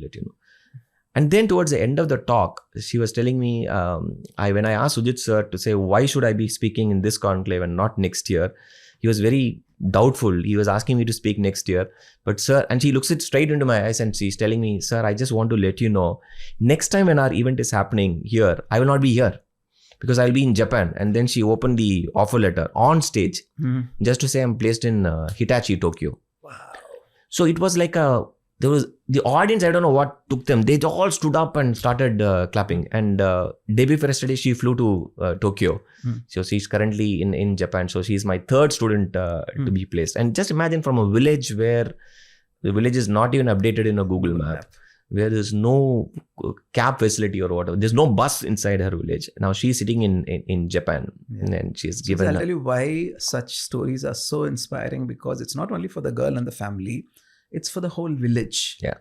And then towards the end of the talk, she was telling me, when I asked Sujith sir to say, why should I be speaking in this conclave and not next year? He was very doubtful. He was asking me to speak next year. But sir, and she looks it straight into my eyes and she's telling me, sir, I just want to let you know, next time when our event is happening here, I will not be here because I'll be in Japan. And then she opened the offer letter on stage just to say I'm placed in Hitachi, Tokyo. Wow. So it was like there was the audience, I don't know what took them. They all stood up and started clapping. And day before yesterday, she flew to Tokyo. So she's currently in Japan. So she's my third student to be placed. And just imagine from a village where the village is not even updated in a Google map, where there's no cab facility or whatever. There's no bus inside her village. Now she's sitting in Japan and she's given.
I'll tell you why such stories are so inspiring, because it's not only for the girl and the family, it's for the whole village.
Yeah.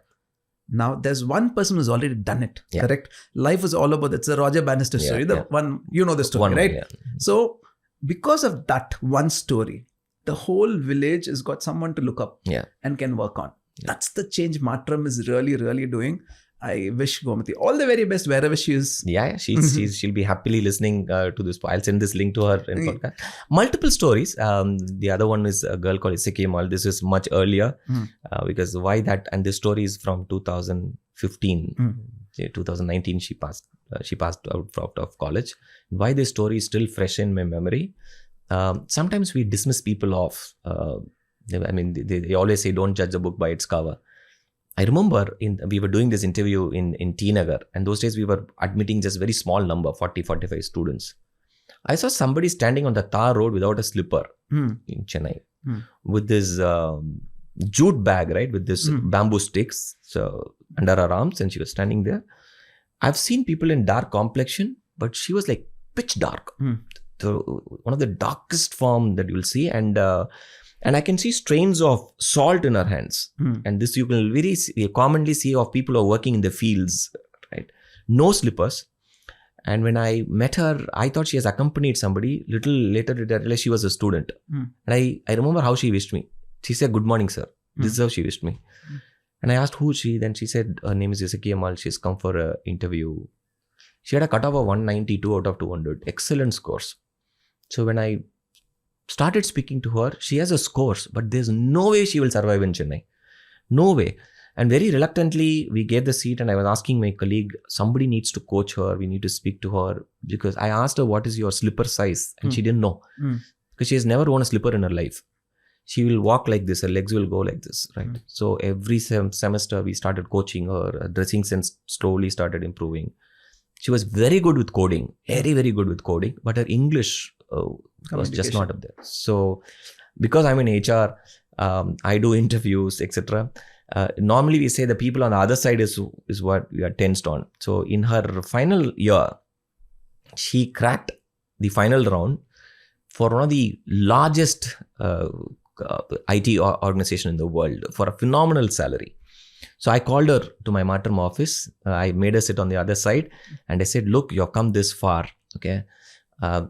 Now there's one person who's already done it. Yeah. Correct. Life is all about, it's the Roger Bannister story. The one, you know the story, right? Yeah. So because of that one story, the whole village has got someone to look up and can work on. That's the change Maatram is really, really doing. I wish Gomathi all the very best wherever she is.
Yeah, she'll be happily listening to this. I'll send this link to her in podcast. Multiple stories. The other one is a girl called Amal. This is much earlier because why that? And this story is from 2015. 2019 she passed out of college. Why this story is still fresh in my memory. Sometimes we dismiss people off. They always say don't judge a book by its cover. I remember we were doing this interview in T Nagar, and those days we were admitting just very small number, 40-45 students. I saw somebody standing on the tar road without a slipper in Chennai with this jute bag, right, with this bamboo sticks under her arms, and she was standing there. I've seen people in dark complexion, but she was like pitch dark. One of the darkest form that you'll see, and I can see strains of salt in her hands. And this you can very commonly see of people who are working in the fields, right? No slippers. And when I met her, I thought she has accompanied somebody. Little later, I realized she was a student. And I remember how she wished me. She said, "Good morning, sir." This is how she wished me. And I asked who she. Then she said, her name is Amal. She's come for an interview. She had a cutoff of 192 out of 200. Excellent scores. So when I started speaking to her, she has a scores, but there's no way she will survive in Chennai. No way. And very reluctantly, we gave the seat and I was asking my colleague, somebody needs to coach her. We need to speak to her, because I asked her, what is your slipper size? And she didn't know, because she has never worn a slipper in her life. She will walk like this, her legs will go like this, right? So every semester we started coaching her, her dressing sense slowly started improving. She was very good with coding, very, very good with coding, but her English was just not up there. So because I'm in HR, I do interviews, etc. Normally we say the people on the other side is what we are tensed on. So in her final year, she cracked the final round for one of the largest IT organization in the world for a phenomenal salary. So I called her to my Maatram office. I made her sit on the other side and I said, look, you've come this far. Okay.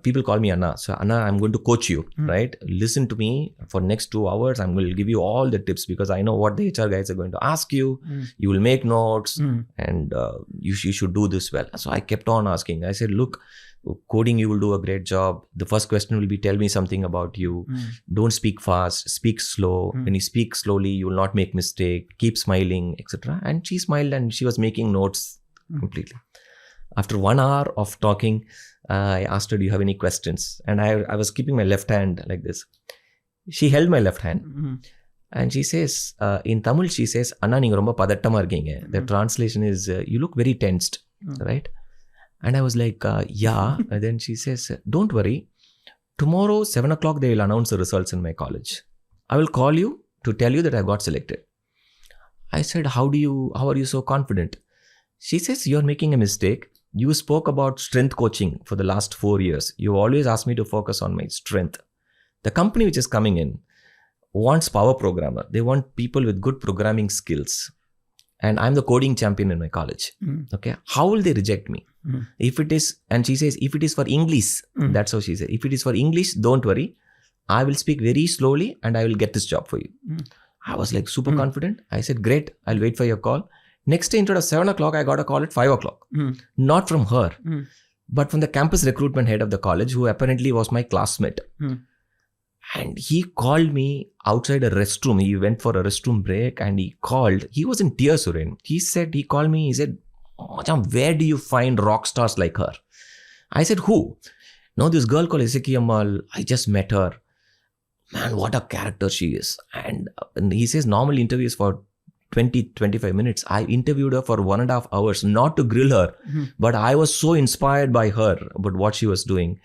People call me Anna. So Anna, I'm going to coach you, right? Listen to me for next 2 hours. I'm going to give you all the tips, because I know what the HR guys are going to ask you. You will make notes and you should do this well. So I kept on asking. I said, look, coding, you will do a great job. The first question will be, tell me something about you. Don't speak fast, speak slow. When you speak slowly, you will not make mistake. Keep smiling, etc. And she smiled and she was making notes completely. After 1 hour of talking, I asked her, do you have any questions? And I was keeping my left hand like this. She held my left hand. And she says, in Tamil, she says, Anna, neenga romba padattama irkeenga. The translation is, you look very tensed, right? And I was like, yeah. And then she says, don't worry. Tomorrow, 7 o'clock, they will announce the results in my college. I will call you to tell you that I got selected. I said, how are you so confident? She says, you're making a mistake. You spoke about strength coaching for the last 4 years. You always asked me to focus on my strength. The company which is coming in wants power programmer. They want people with good programming skills. And I'm the coding champion in my college. Okay. How will they reject me? If it is, and she says, if it is for English, that's how she said, if it is for English, don't worry. I will speak very slowly and I will get this job for you. I was like super confident. I said, great, I'll wait for your call. Next day, instead of 7 o'clock, I got a call at 5 o'clock. Not from her, but from the campus recruitment head of the college, who apparently was my classmate. And he called me outside a restroom. He went for a restroom break and he called. He was in tears, Suren. He called me. He said, Maatram, where do you find rock stars like her? I said, who? No, this girl called Amal. I just met her. Man, what a character she is. And he says normal interviews for 20-25 minutes. I interviewed her for 1.5 hours, not to grill her, but I was so inspired by her about what she was doing.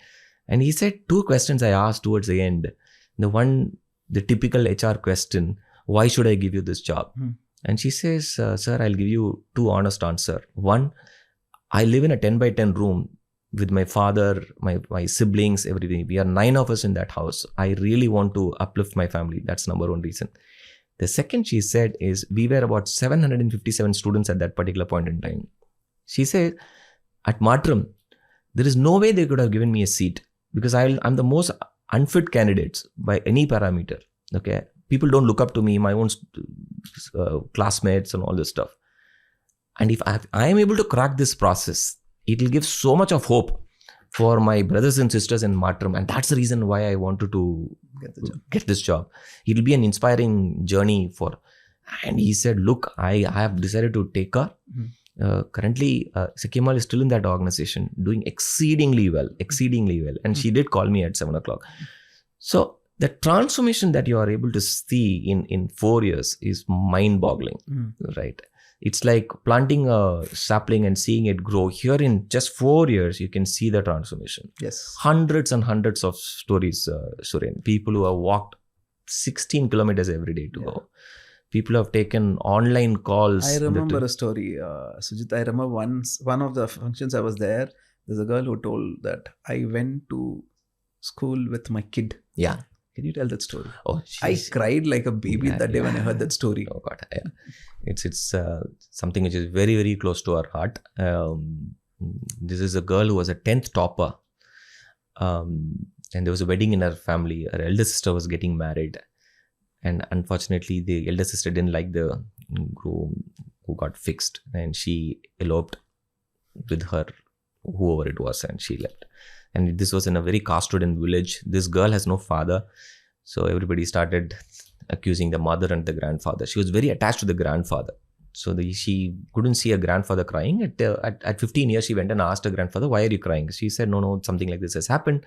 And he said 2 questions I asked towards the end. The typical HR question, why should I give you this job? And she says, sir, I'll give you 2 honest answers. One, I live in a 10 by 10 room with my father, my siblings, everything. We are 9 of us in that house. I really want to uplift my family. That's number 1 reason. The second she said is, we were about 757 students at that particular point in time. She said, at Maatram, there is no way they could have given me a seat, because I'm the most unfit candidates by any parameter. Okay, people don't look up to me, my own classmates and all this stuff. And if I am able to crack this process, it will give so much of hope for my brothers and sisters in Maatram. And that's the reason why I wanted to get this job. It will be an inspiring journey for. And he said, look, I have decided to take her. Currently, Sekimal is still in that organization, doing exceedingly well. And she did call me at 7 o'clock. So the transformation that you are able to see in 4 years is mind-boggling, right? It's like planting a sapling and seeing it grow. Here in just 4 years, you can see the transformation.
Yes.
Hundreds and hundreds of stories, Suren. People who have walked 16 kilometers every day to go. People have taken online calls.
I remember a story, Sujith. I remember one of the functions I was there. There's a girl who told that I went to school with my kid.
Yeah.
Can you tell that story?
Oh,
I cried like a baby that day when I heard that story.
Oh God, yeah. It's something which is very, very close to our heart. This is a girl who was a 10th topper. And there was a wedding in her family. Her elder sister was getting married. And unfortunately, the elder sister didn't like the groom who got fixed. And she eloped with her whoever it was, and she left. And this was in a very caste-ridden village. This girl has no father. So everybody started accusing the mother and the grandfather. She was very attached to the grandfather. So she couldn't see her grandfather crying. At 15 years, she went and asked her grandfather, why are you crying? She said, no, something like this has happened.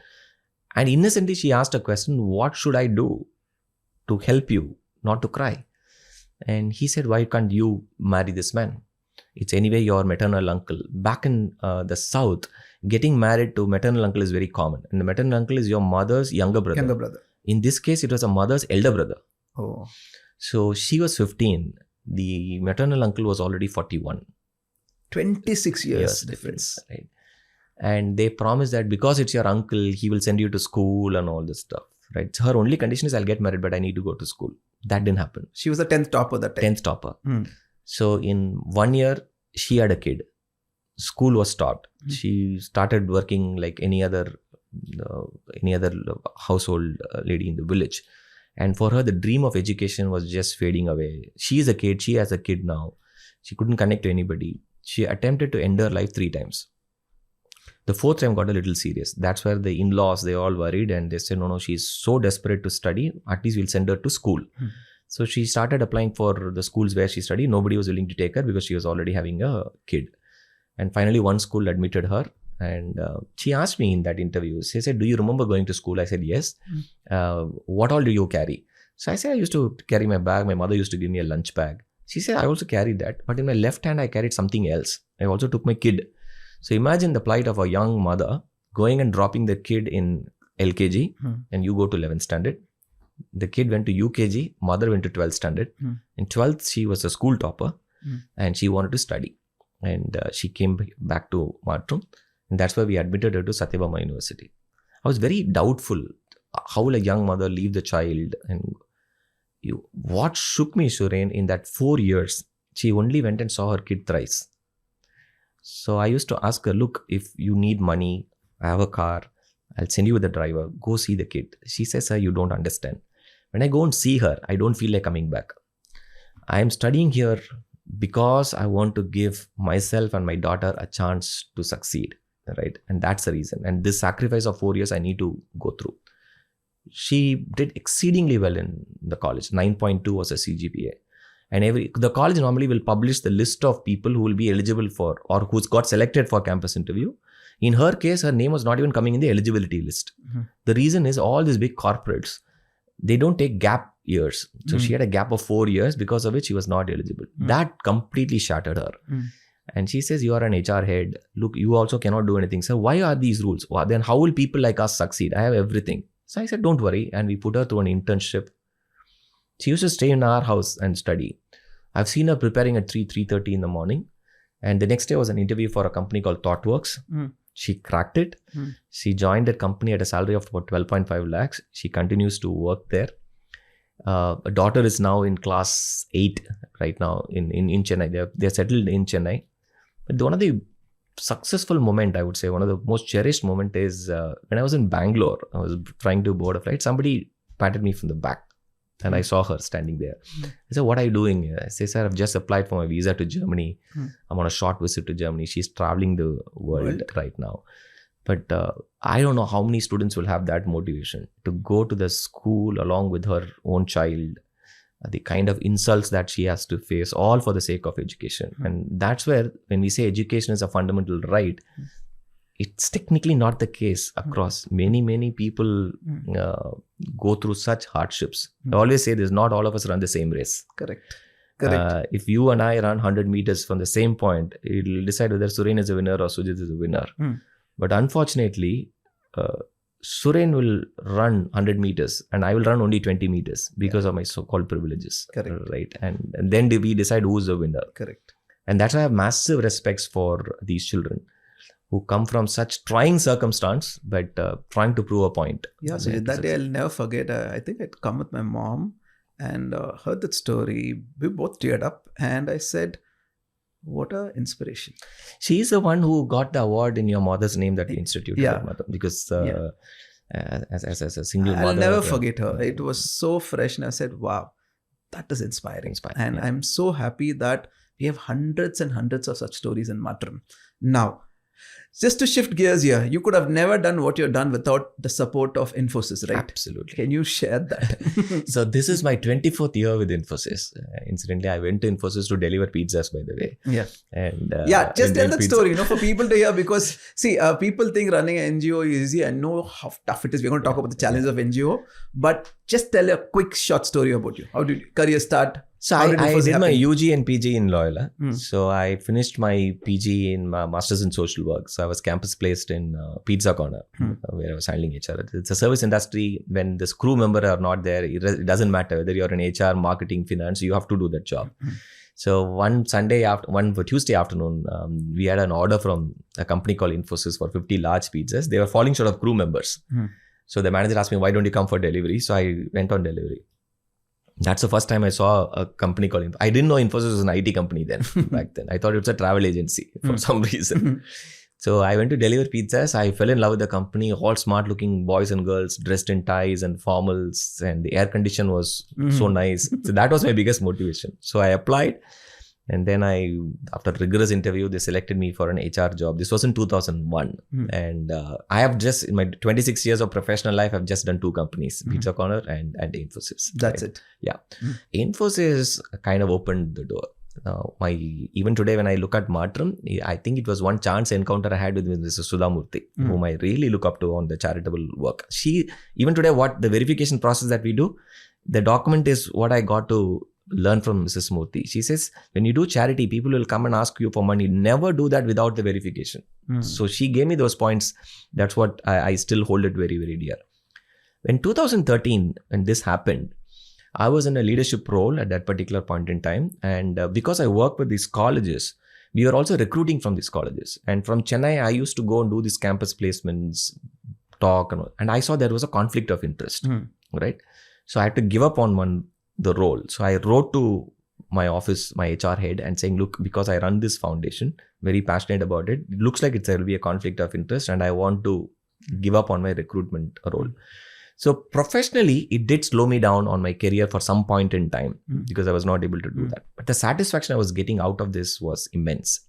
And innocently, she asked a question, what should I do to help you not to cry? And he said, why can't you marry this man? It's anyway your maternal uncle. Back in the south, getting married to maternal uncle is very common. And the maternal uncle is your mother's younger brother. In this case, it was a mother's elder brother.
Oh.
So she was 15. The maternal uncle was already 41.
26 years difference.
Right. And they promised that because it's your uncle, he will send you to school and all this stuff. Right. So her only condition is I'll get married, but I need to go to school. That didn't happen.
She was the 10th topper that time.
10th topper. So in 1 year, she had a kid. School was stopped. She started working like any other household lady in the village. And for her, the dream of education was just fading away. She is a kid. She has a kid now. She couldn't connect to anybody. She attempted to end her life 3 times. The 4th time got a little serious. That's where the in-laws, they all worried and they said, no, she's so desperate to study. At least we'll send her to school. So she started applying for the schools where she studied. Nobody was willing to take her because she was already having a kid. And finally, one school admitted her. And she asked me in that interview, she said, do you remember going to school? I said, yes. What all do you carry? So I said, I used to carry my bag. My mother used to give me a lunch bag. She said, I also carried that. But in my left hand, I carried something else. I also took my kid. So imagine the plight of a young mother going and dropping the kid in LKG and you go to 11th standard. The kid went to UKG, mother went to 12th standard. In 12th, she was a school topper and she wanted to study. And she came back to Maatram. And that's why we admitted her to Satyabama University. I was very doubtful. How will a young mother leave the child? And what shook me, Suren, in that 4 years, she only went and saw her kid thrice. So I used to ask her, look, if you need money, I have a car, I'll send you with the driver, go see the kid. She says, sir, you don't understand. When I go and see her, I don't feel like coming back. I am studying here because I want to give myself and my daughter a chance to succeed. Right. And that's the reason. And this sacrifice of 4 years I need to go through. She did exceedingly well in the college. 9.2 was a CGPA. And the college normally will publish the list of people who will be eligible for or who's got selected for campus interview. In her case, her name was not even coming in the eligibility list. The reason is all these big corporates, they don't take gap years. So she had a gap of 4 years because of which she was not eligible. That completely shattered her. And she says, you are an HR head. Look, you also cannot do anything. So why are these rules? Well, then how will people like us succeed? I have everything. So I said, don't worry. And we put her through an internship. She used to stay in our house and study. I've seen her preparing at 3:30 in the morning. And the next day was an interview for a company called ThoughtWorks. She cracked it. She joined that company at a salary of about 12.5 lakhs. She continues to work there. A daughter is now in class 8 right now in Chennai. They're settled in Chennai. But one of the successful moment, I would say, one of the most cherished moment is when I was in Bangalore, I was trying to board a flight. Somebody patted me from the back and I saw her standing there. I said, what are you doing here? I said, sir, I've just applied for my visa to Germany. I'm on a short visit to Germany. She's traveling the world right now. But I don't know how many students will have that motivation to go to the school along with her own child. The kind of insults that she has to face, all for the sake of education. And that's where, when we say education is a fundamental right, it's technically not the case across. Many people go through such hardships. I always say this, not all of us run the same race.
Correct.
If you and I run 100 meters from the same point, it will decide whether Suren is a winner or Sujith is a winner. But unfortunately, Suren will run 100 meters and I will run only 20 meters because of my so-called privileges.
Correct.
Right. And then we decide who's the winner.
Correct.
And that's why I have massive respects for these children who come from such trying circumstance, but trying to prove a point.
Yeah, so that day I'll never forget. I think I'd come with my mom and heard that story. We both teared up and I said, what a inspiration.
She is the one who got the award in your mother's name that we instituted.
Yeah.
Because as a single mother.
I'll never forget her. It was so fresh and I said, wow, that is inspiring. And I'm so happy that we have hundreds and hundreds of such stories in Maatram. Now, Just to shift gears here, you could have never done what you've done without the support of Infosys, right?
Absolutely.
Can you share that?
So this is my 24th year with Infosys. Incidentally, I went to Infosys to deliver pizzas, by the way.
Yeah.
And
Just tell that story, for people to hear, because see, people think running an NGO is easy. I know how tough it is. We're going to talk about the challenges of NGO, but just tell a quick short story about you. How did your career start?
So I did my UG and PG in Loyola. So I finished my PG in my Masters in Social Work. So I was campus placed in Pizza Corner, where I was handling HR. It's a service industry. When this crew member are not there, it doesn't matter whether you're in HR, marketing, finance, you have to do that job. So one Tuesday afternoon, we had an order from a company called Infosys for 50 large pizzas. They were falling short of crew members. So the manager asked me, why don't you come for delivery? So I went on delivery. That's the first time I saw a company called I didn't know Infosys was an IT company then, back then. I thought it was a travel agency for some reason. So I went to deliver pizzas. I fell in love with the company, all smart looking boys and girls dressed in ties and formals, and the air condition was so nice. So that was my biggest motivation. So I applied, and then after rigorous interview, they selected me for an HR job. This was in 2001. And I have just, in my 26 years of professional life, I've just done two companies, Pizza Corner and Infosys.
That's it.
Yeah. Infosys kind of opened the door. Even today, when I look at Maatram, I think it was one chance encounter I had with Mrs. Sudhamurthy, whom I really look up to on the charitable work. Even today, what the verification process that we do, the document is what I got to learn from Mrs. Murthy. She says, when you do charity, people will come and ask you for money. Never do that without the verification. So she gave me those points. That's what I still hold it very, very dear. In 2013, when this happened, I was in a leadership role at that particular point in time. And because I work with these colleges, we were also recruiting from these colleges. And from Chennai, I used to go and do these campus placements, talk, and I saw there was a conflict of interest, right? So I had to give up on the role. So I wrote to my office, my HR head, and saying, look, because I run this foundation, very passionate about it, it looks like there will be a conflict of interest and I want to give up on my recruitment role. So professionally, it did slow me down on my career for some point in time because I was not able to do that. But the satisfaction I was getting out of this was immense.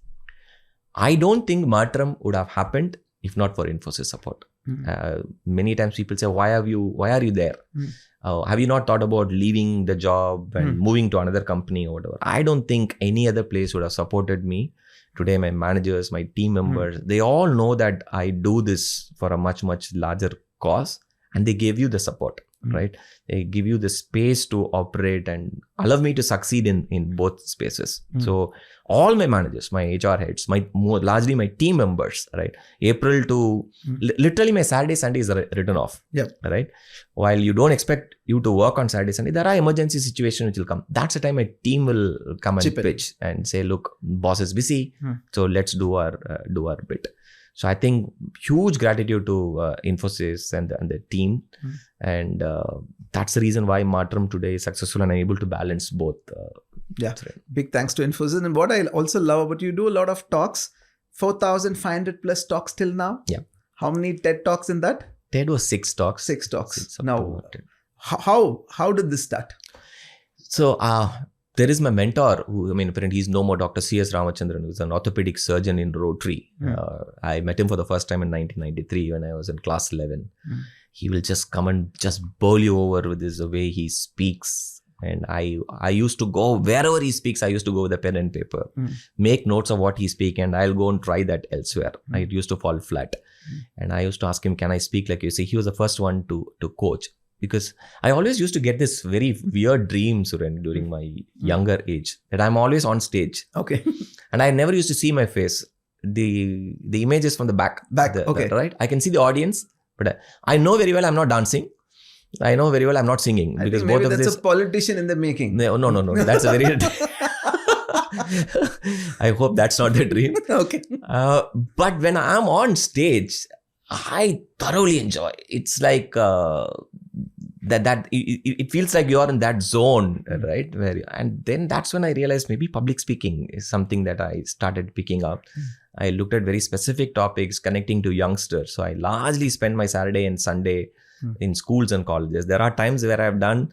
I don't think Maatram would have happened if not for Infosys support. Many times people say, why are you there? Have you not thought about leaving the job and moving to another company or whatever? I don't think any other place would have supported me. Today, my managers, my team members, they all know that I do this for a much, much larger cause, and they gave you the support, right? They give you the space to operate and allow me to succeed in both spaces. So all my managers, my HR heads, largely my team members, right? April to literally my Saturday, Sunday is written off, right? While you don't expect you to work on Saturday, Sunday, there are emergency situations which will come. That's the time my team will come and pitch and say, look, boss is busy, so let's do our bit. So I think huge gratitude to Infosys and the team. And that's the reason why Maatram today is successful and I'm able to balance both.
Big thanks to Infosys. And what I also love about you do a lot of talks, 4,500 plus talks till now.
Yeah.
How many TED talks in that?
TED was 6 talks.
6 talks. Now, how did this start?
So there is my mentor who, he's no more, Dr. C.S. Ramachandran, who's an orthopedic surgeon in Rotary. I met him for the first time in 1993 when I was in class 11. He will just come and just bowl you over with the way he speaks. And I used to go, wherever he speaks, I used to go with a pen and paper, make notes of what he speaks, and I'll go and try that elsewhere. I used to fall flat. And I used to ask him, can I speak like you? See, he was the first one to coach. Because I always used to get this very weird dream, Suren, during my younger age, that I'm always on stage.
Okay.
And I never used to see my face. The image is from the back.
Okay.
Right? I can see the audience, but I know very well I'm not dancing. I know very well I'm not singing. Because both of this...
that's a politician in the making.
No. That's a very... I hope that's not the dream.
Okay.
But when I'm on stage, I thoroughly enjoy. It's like... that it feels like you are in that zone, right? And then that's when I realized maybe public speaking is something that I started picking up. I looked at very specific topics connecting to youngsters. So I largely spend my Saturday and Sunday in schools and colleges. There are times where I've done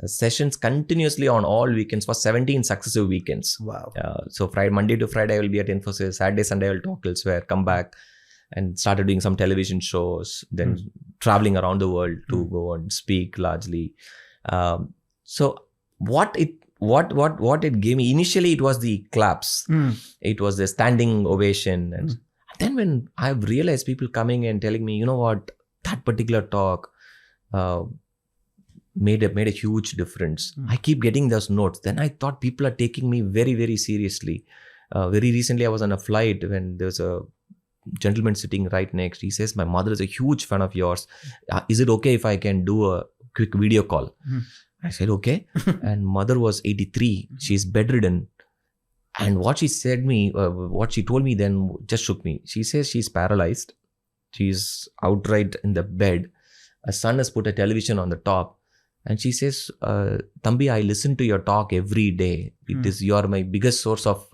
sessions continuously on all weekends for 17 successive weekends.
Wow.
So Monday to Friday I will be at Infosys, Saturday, Sunday I will talk elsewhere, come back and started doing some television shows, then traveling around the world to go and speak largely. So what it gave me, initially it was the claps, it was the standing ovation, and then when I've realized people coming and telling me, you know what, that particular talk made a huge difference. I keep getting those notes. Then I thought people are taking me very, very seriously. Very recently I was on a flight when there's a gentleman sitting right next. He says, my mother is a huge fan of yours. Is it okay if I can do a quick video call? I said, okay. And mother was 83. She's bedridden. And what she said me, what she told me then just shook me. She says she's paralyzed. She's outright in the bed. A son has put a television on the top. And she says, Thambi, I listen to your talk every day. It is, you are my biggest source of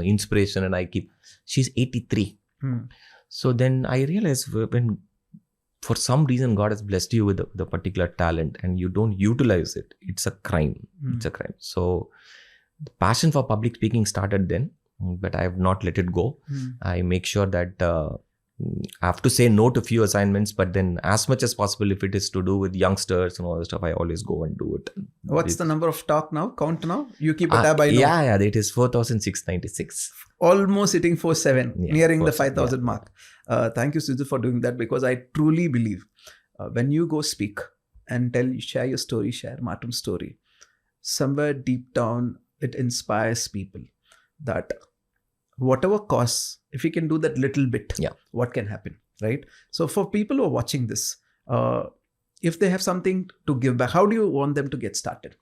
inspiration. And she's 83. So then I realized when for some reason God has blessed you with the particular talent and you don't utilize it, it's a crime. It's a crime. So the passion for public speaking started then, but I have not let it go. I make sure that I have to say no to few assignments, but then as much as possible, if it is to do with youngsters and all that stuff, I always go and do it.
What's the number of talk now? Count now? You keep a tab, I know.
Yeah, it is 4,696.
Almost hitting 4,700, nearing the 5,000 mark. Thank you, Sujith, for doing that, because I truly believe when you go speak and share your story, share Matram's story, somewhere deep down, it inspires people that whatever costs, if you can do that little bit, what can happen, right? So for people who are watching this, if they have something to give back, how do you want them to get started?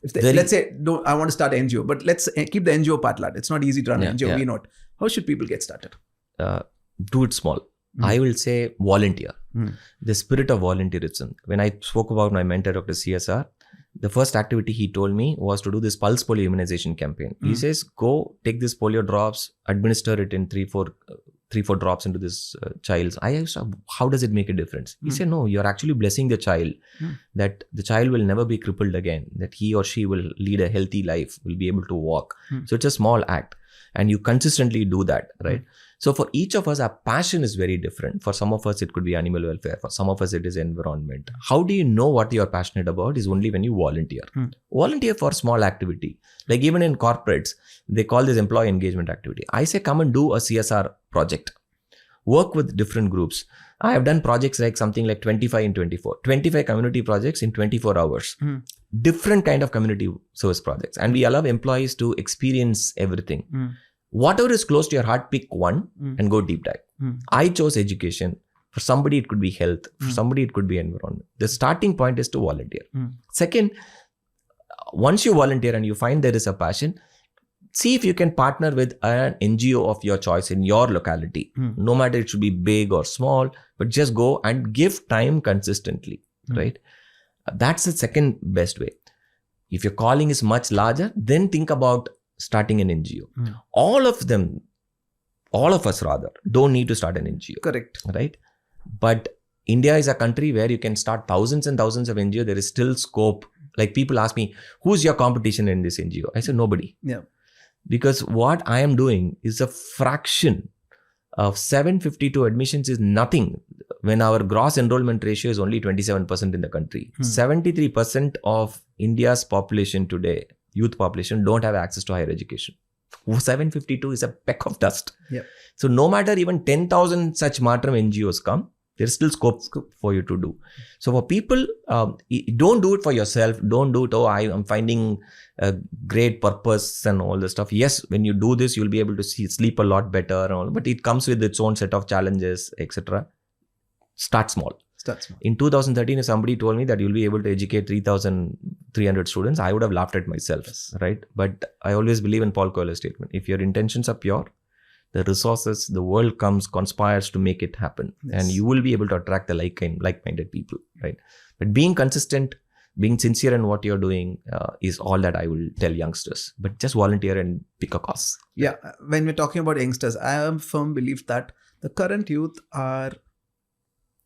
If they, let's say, no, I want to start an NGO, but let's keep the NGO part out. It's not easy to run an NGO, we know it. How should people get started?
Do it small. I will say volunteer. The spirit of volunteerism. When I spoke about my mentor, Dr. CSR, the first activity he told me was to do this pulse polio immunization campaign. He says, go take this polio drops, administer it in 3-4 drops into this child's. I asked, how does it make a difference? He said, no, you're actually blessing the child, that the child will never be crippled again, that he or she will lead a healthy life, will be able to walk. So it's a small act and you consistently do that, right? So for each of us, our passion is very different. For some of us, it could be animal welfare. For some of us, it is environment. How do you know what you're passionate about is only when you volunteer. Volunteer for small activity. Like even in corporates, they call this employee engagement activity. I say, come and do a CSR project. Work with different groups. I have done projects like something like 25 in 24. 25 community projects in 24 hours. Different kind of community service projects. And we allow employees to experience everything. Whatever is close to your heart, pick one and go deep dive. I chose education. For somebody, it could be health. For somebody, it could be environment. The starting point is to volunteer. Second, once you volunteer and you find there is a passion, see if you can partner with an NGO of your choice in your locality. No matter it should be big or small, but just go and give time consistently, right? That's the second best way. If your calling is much larger, then think about starting an NGO. All of us rather, don't need to start an NGO.
Correct.
Right? But India is a country where you can start thousands and thousands of NGO. There is still scope. Like people ask me, who's your competition in this NGO? I said, nobody.
Yeah.
Because what I am doing is a fraction of 752 admissions is nothing when our gross enrollment ratio is only 27% in the country. 73% of India's population today, youth population, don't have access to higher education. 752 is a peck of dust.
Yep.
So no matter even 10,000 such Maatram NGOs come, there's still scope for you to do. So for people, don't do it for yourself. Don't do it, I'm finding a great purpose and all this stuff. Yes, when you do this, you'll be able to sleep a lot better and all, but it comes with its own set of challenges, etc. Start small. In 2013, if somebody told me that you'll be able to educate 3,300 students, I would have laughed at myself, right? But I always believe in Paul Coelho's statement. If your intentions are pure, the resources, the world conspires to make it happen. And you will be able to attract the like-minded people, right? But being consistent, being sincere in what you're doing is all that I will tell youngsters. But just volunteer and pick a cause.
Yeah. When we're talking about youngsters, I am firm belief that the current youth are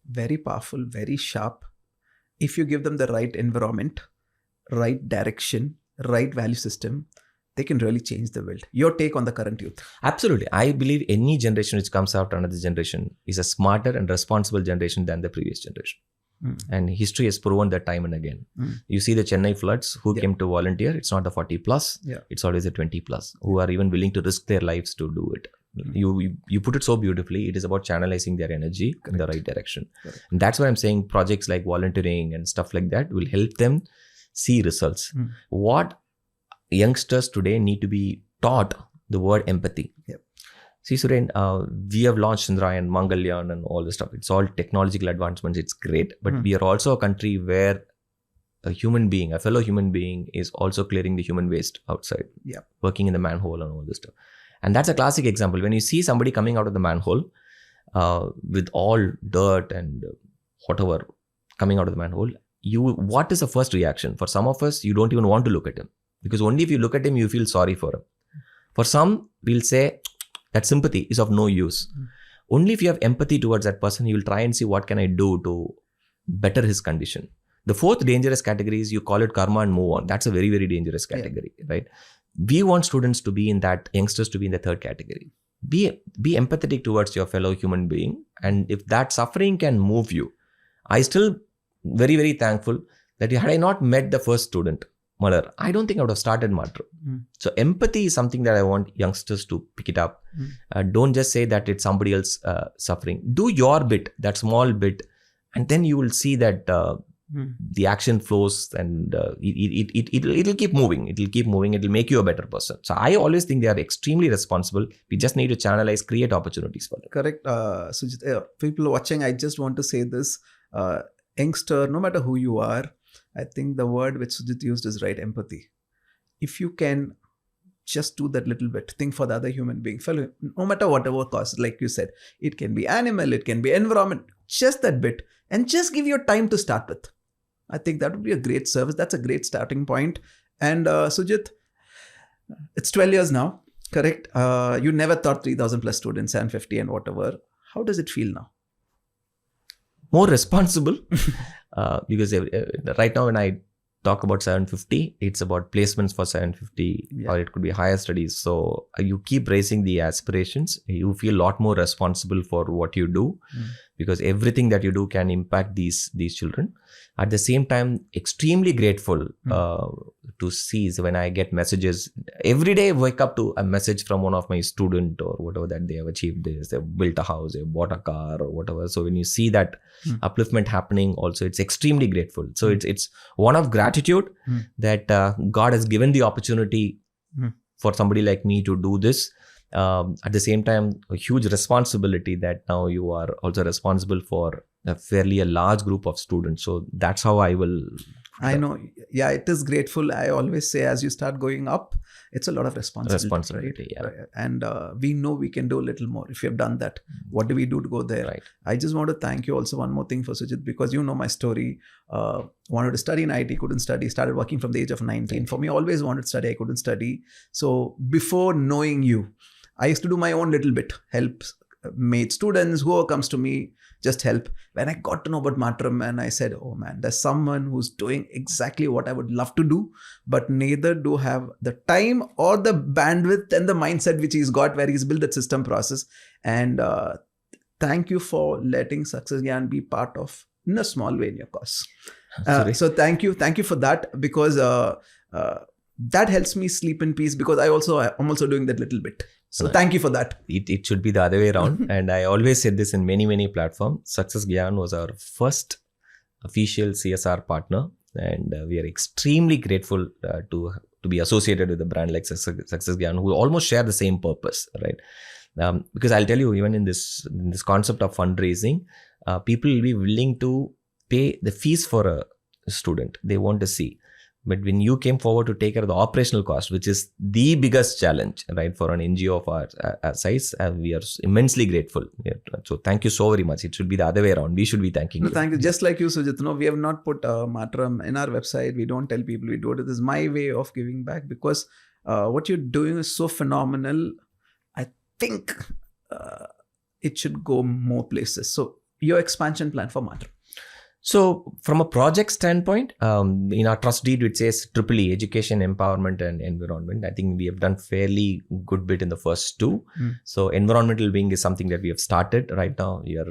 very powerful, very sharp. If you give them the right environment, right direction, right value system, they can really change the world. Your take on the current youth?
Absolutely. I believe any generation which comes after another generation is a smarter and responsible generation than the previous generation. And history has proven that time and again. You see the Chennai floods, who came to volunteer? It's not the 40 plus, it's always the 20 plus who are even willing to risk their lives to do it. You put it so beautifully. It is about channelizing their energy in the right direction. And that's why I'm saying projects like volunteering and stuff like that will help them see results. What youngsters today need to be taught the word empathy. See, Suren, we have launched Chandrayaan, Mangalyaan and all this stuff. It's all technological advancements. It's great. But we are also a country where a fellow human being is also clearing the human waste outside. Working in the manhole and all this stuff. And that's a classic example. When you see somebody coming out of the manhole with all dirt and whatever coming out of the manhole, what is the first reaction? For some of us, you don't even want to look at him. Because only if you look at him, you feel sorry for him. For some, we'll say that sympathy is of no use. Only if you have empathy towards that person, you will try and see what can I do to better his condition. The fourth dangerous category is you call it karma and move on. That's a very, very dangerous category, right? We want students to be in that, youngsters to be in the third category. Be empathetic towards your fellow human being. And if that suffering can move you, I still very, very thankful that had I not met the first student, Mother, I don't think I would have started Maatram. So empathy is something that I want youngsters to pick it up. Don't just say that it's somebody else suffering. Do your bit, that small bit, and then you will see that the action flows and it'll keep moving. It'll keep moving. It'll make you a better person. So I always think they are extremely responsible. We just need to channelize, create opportunities for them.
Correct. Sujith, people watching, I just want to say this. Youngster, no matter who you are, I think the word which Sujith used is right, empathy. If you can just do that little bit, think for the other human being, fellow, no matter whatever cause, like you said, it can be animal, it can be environment, just that bit, and just give your time to start with. I think that would be a great service. That's a great starting point. And Sujith, it's 12 years now, correct? You never thought 3,000 plus students, 750 and whatever. How does it feel now?
More responsible because right now when I talk about 750, it's about placements for 750 or it could be higher studies. So you keep raising the aspirations. You feel a lot more responsible for what you do because everything that you do can impact these children. At the same time, extremely grateful to see when I get messages. Every day I wake up to a message from one of my student or whatever that they have achieved this. They've built a house, they've bought a car or whatever. So when you see that upliftment happening also, it's extremely grateful. So it's one of gratitude that God has given the opportunity for somebody like me to do this. At the same time, a huge responsibility that now you are also responsible for a large group of students. So that's how I will.
I know. Yeah, it is grateful. I always say as you start going up, it's a lot of responsibility. Right?
Yeah.
And we know we can do a little more if you have done that. What do we do to go there?
Right.
I just want to thank you also one more thing for Sujith, because you know my story. Wanted to study in IT, couldn't study, started working from the age of 19. For me, always wanted to study, I couldn't study. So before knowing you, I used to do my own little bit, help made students, whoever comes to me, just help. When I got to know about Maatram, and I said, oh man, there's someone who's doing exactly what I would love to do, but neither do have the time or the bandwidth and the mindset which he's got, where he's built that system process. And thank you for letting Success Gyan be part of, in a small way, in your cause. So thank you for that, because that helps me sleep in peace, because I'm also doing that little bit. So thank you for that.
It should be the other way around. And I always said this in many, many platforms. Success Gyan was our first official CSR partner. And we are extremely grateful to be associated with a brand like Success Gyan, who almost share the same purpose, right? Because I'll tell you, even in this concept of fundraising, people will be willing to pay the fees for a student. They want to see. But when you came forward to take care of the operational cost, which is the biggest challenge, right, for an NGO of our size, we are immensely grateful. Yeah. So thank you so very much. It should be the other way around. We should be thanking you.
Thank you. Just like you, Sujith. No, we have not put Maatram in our website. We don't tell people we do it. This is my way of giving back, because what you're doing is so phenomenal. I think it should go more places. So your expansion plan for Maatram?
So from a project standpoint, in our trust deed, it says EEE, education, empowerment and environment. I think we have done fairly good bit in the first two. So environmental wing is something that we have started right now. We are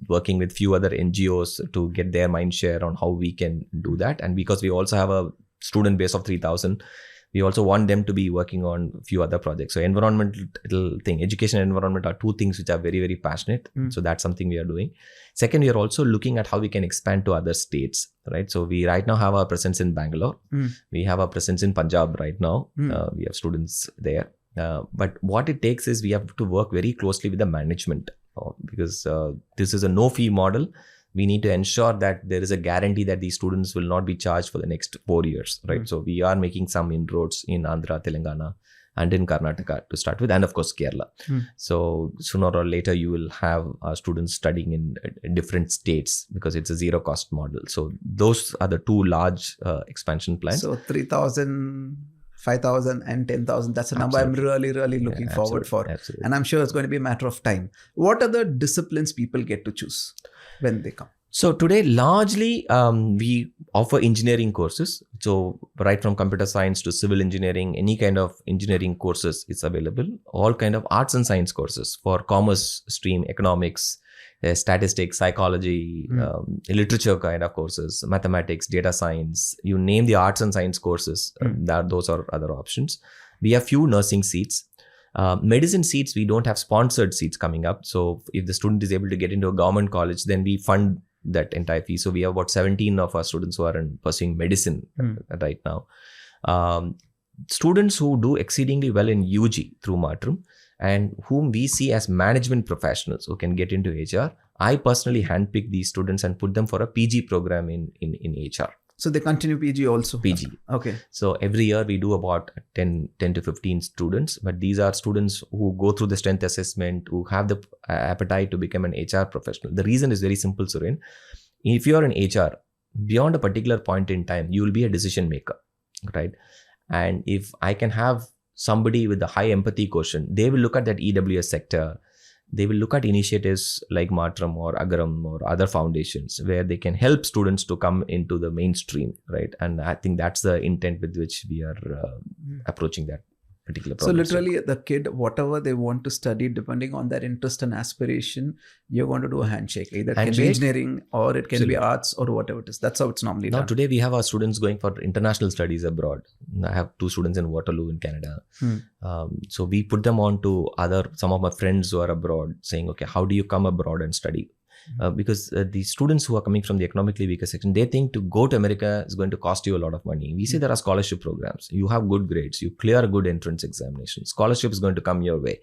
working with few other NGOs to get their mind share on how we can do that. And because we also have a student base of 3,000, we also want them to be working on a few other projects. So environmental thing, education and environment are two things which are very, very passionate. So that's something we are doing. Second, we are also looking at how we can expand to other states, right? So we right now have our presence in Bangalore. We have our presence in Punjab right now. We have students there. But what it takes is we have to work very closely with the management because this is a no-fee model. We need to ensure that there is a guarantee that these students will not be charged for the next 4 years, right? So we are making some inroads in Andhra, Telangana, and in Karnataka to start with, and of course Kerala. So sooner or later you will have students studying in different states because it's a zero cost model. So those are the two large expansion plans.
So 3,000, 5,000 and 10,000. That's a number I'm really looking forward for.
Absolutely.
And I'm sure it's going to be a matter of time. What are the disciplines people get to choose when they come?
So today, largely, we offer engineering courses. So right from computer science to civil engineering, any kind of engineering courses is available. All kind of arts and science courses for commerce stream, economics, statistics, psychology, literature kind of courses, mathematics, data science. You name the arts and science courses, those are other options. We have few nursing seats. Medicine seats, we don't have sponsored seats coming up. So if the student is able to get into a government college, then we fund that entire fee. So we have about 17 of our students who are pursuing medicine right now. Students who do exceedingly well in UG through Maatram and whom we see as management professionals who can get into HR. I personally handpick these students and put them for a PG program in HR.
So they continue PG also?
PG.
Okay.
So every year we do about 10 to 15 students, but these are students who go through the strength assessment, who have the appetite to become an HR professional. The reason is very simple, Suren. If you're in HR, beyond a particular point in time, you will be a decision maker, right? And if I can have somebody with a high empathy quotient, they will look at that EWS sector. They will look at initiatives like Maatram or Agaram or other foundations where they can help students to come into the mainstream, right? And I think that's the intent with which we are approaching that particular problem.
So literally the kid, whatever they want to study, depending on their interest and aspiration, you're going to do a handshake. Either it can be engineering or it can be arts or whatever it is. That's how it's normally done.
Now today we have our students going for international studies abroad. I have 2 students in Waterloo in Canada. So we put them on to some of my friends who are abroad saying, okay, how do you come abroad and study? Because the students who are coming from the economically weaker section, they think to go to America is going to cost you a lot of money. We say there are scholarship programs. You have good grades. You clear a good entrance examination. Scholarship is going to come your way.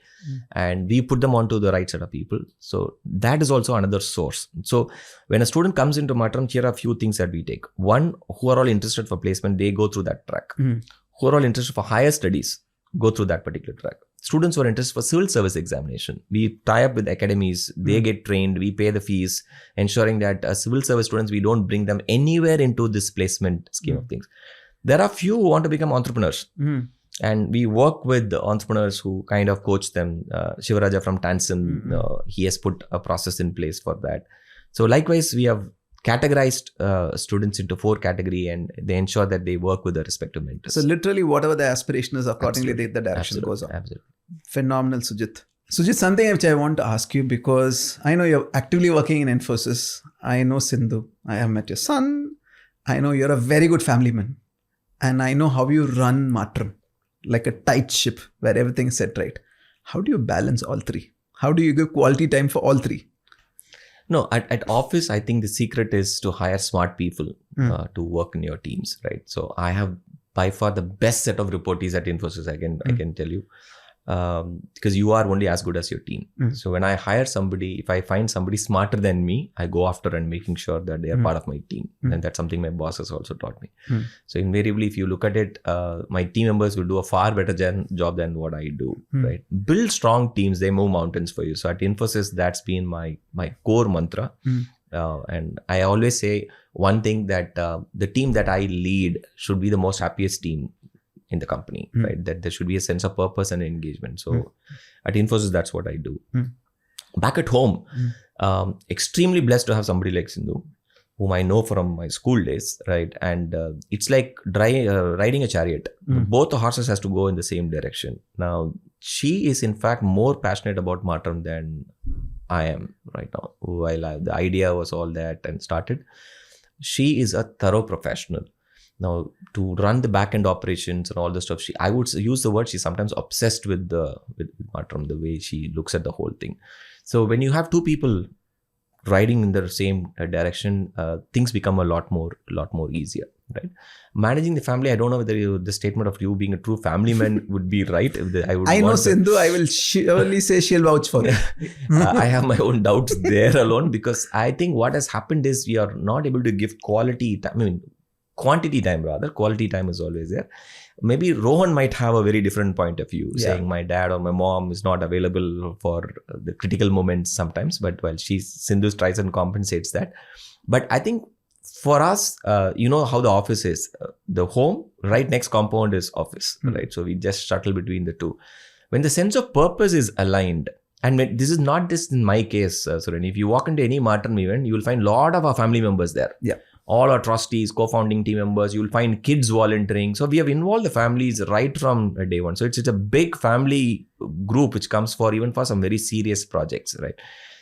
And we put them onto the right set of people. So that is also another source. So when a student comes into Maatram, here are a few things that we take. One, who are all interested for placement, they go through that track. Who are all interested for higher studies, go through that particular track. Students who are interested for civil service examination, we tie up with academies, they get trained, we pay the fees, ensuring that civil service students, we don't bring them anywhere into this placement scheme of things. There are few who want to become entrepreneurs. And we work with the entrepreneurs who kind of coach them. Shivaraja from Tansen, he has put a process in place for that. So likewise, we have categorized students into 4 categories and they ensure that they work with the respective mentors.
So literally whatever the aspiration is, accordingly the direction goes on.
Absolutely.
Phenomenal, Sujith. Sujith, something which I want to ask you because I know you're actively working in Infosys. I know Sindhu. I have met your son. I know you're a very good family man. And I know how you run Maatram like a tight ship where everything is set right. How do you balance all 3? How do you give quality time for all 3?
No, at office, I think the secret is to hire smart people to work in your teams, right? So I have by far the best set of reportees at Infosys, I can tell you. Because you are only as good as your team. So when I hire somebody, if I find somebody smarter than me, I go after and making sure that they are part of my team. And that's something my boss has also taught me. So invariably, if you look at it, my team members will do a far better job than what I do, right? Build strong teams, they move mountains for you. So at Infosys, that's been my core mantra. And I always say one thing that the team that I lead should be the most happiest team in the company, right? That there should be a sense of purpose and engagement. So at Infosys, that's what I do. Back at home, extremely blessed to have somebody like Sindhu, whom I know from my school days, right? And it's like riding a chariot. Both the horses has to go in the same direction. Now, she is in fact more passionate about Matram than I am right now. While the idea was all that and started, she is a thorough professional. Now, to run the back-end operations and all the stuff, I would use the word, she's sometimes obsessed with Matram, the way she looks at the whole thing. So when you have two people riding in the same direction, things become a lot more easier, right? Managing the family, I don't know whether the statement of you being a true family man would be right. I
know Sindhu, I will surely say she'll vouch for it.
I have my own doubts there alone, because I think what has happened is we are not able to give quality time. Quantity time rather. Quality time is always there. Maybe Rohan might have a very different point of view, saying my dad or my mom is not available for the critical moments sometimes. But while Sindhu tries and compensates that. But I think for us, you know how the office is. The home, right next compound is office, right? So we just shuttle between the two. When the sense of purpose is aligned, and this is not just in my case, Suren, if you walk into any Matram event, you will find a lot of our family members there.
Yeah.
All our trustees, co-founding team members, you'll find kids volunteering. So we have involved the families right from day one. So it's a big family group which comes even for some very serious projects, right?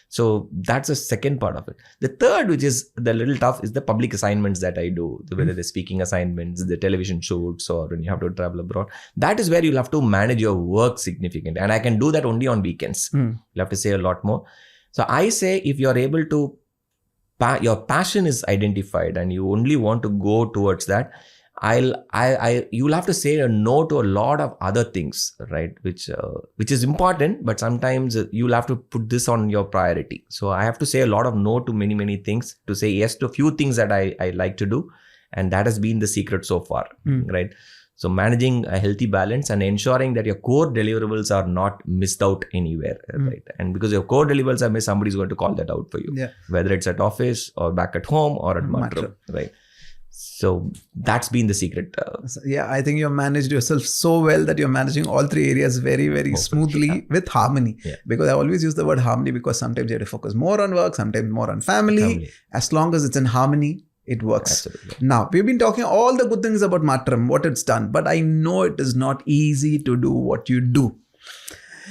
So that's the second part of it. The third, which is the little tough, is the public assignments that I do, whether the speaking assignments, the television shoots, or when you have to travel abroad. That is where you'll have to manage your work significantly. And I can do that only on weekends. You'll have to say a lot more. So I say, if you're able to, your passion is identified and you only want to go towards that, you'll have to say a no to a lot of other things, right? Which is important, but sometimes you'll have to put this on your priority. So I have to say a lot of no to many things, to say yes to a few things that I like to do. And that has been the secret so far, right? So managing a healthy balance and ensuring that your core deliverables are not missed out anywhere, right? And because your core deliverables are missed, somebody's going to call that out for you, whether it's at office or back at home or at Matram, right? So that's been the secret.
I think you've managed yourself so well that you're managing all three areas very smoothly with harmony. Because I always use the word harmony, because sometimes you have to focus more on work, sometimes more on family. As long as it's in harmony, it works.
Absolutely.
Now, we've been talking all the good things about Matram, what it's done, but I know it is not easy to do what you do.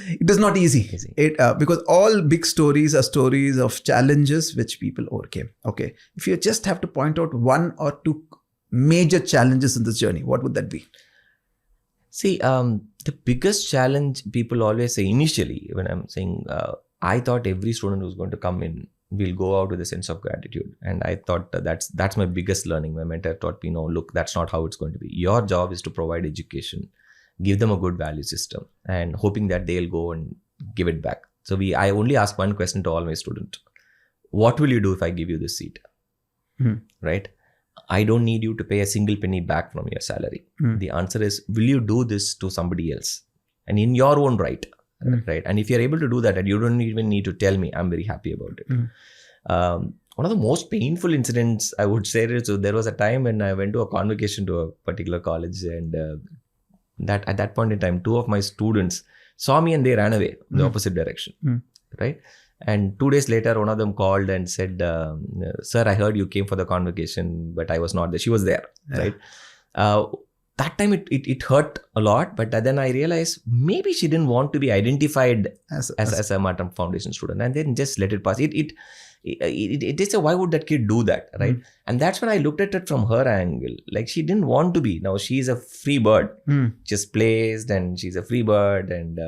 It is not easy. Because all big stories are stories of challenges which people overcame. Okay. If you just have to point out one or two major challenges in this journey, what would that be?
See, the biggest challenge people always say initially, when I'm saying, I thought every student who's going to come in will go out with a sense of gratitude. And I thought that's my biggest learning. My mentor taught me, no, look, that's not how it's going to be. Your job is to provide education, give them a good value system, and hoping that they'll go and give it back. So I only ask one question to all my students. What will you do if I give you this seat? Right? I don't need you to pay a single penny back from your salary. The answer is, will you do this to somebody else? And in your own right. Right. And if you're able to do that, and you don't even need to tell me, I'm very happy about it. One of the most painful incidents, I would say, is, so there was a time when I went to a convocation to a particular college, and that at that point in time, two of my students saw me and they ran away in the opposite direction. Right. And 2 days later, one of them called and said, sir, I heard you came for the convocation, but I was not there. She was there. Right. That time it hurt a lot, but then I realized maybe she didn't want to be identified as a Maatram Foundation student, and then just let it pass. It is a, why would that kid do that, right? And that's when I looked at it from her angle. Like, she didn't want to be. Now she's a free bird, just placed, and she's a free bird, and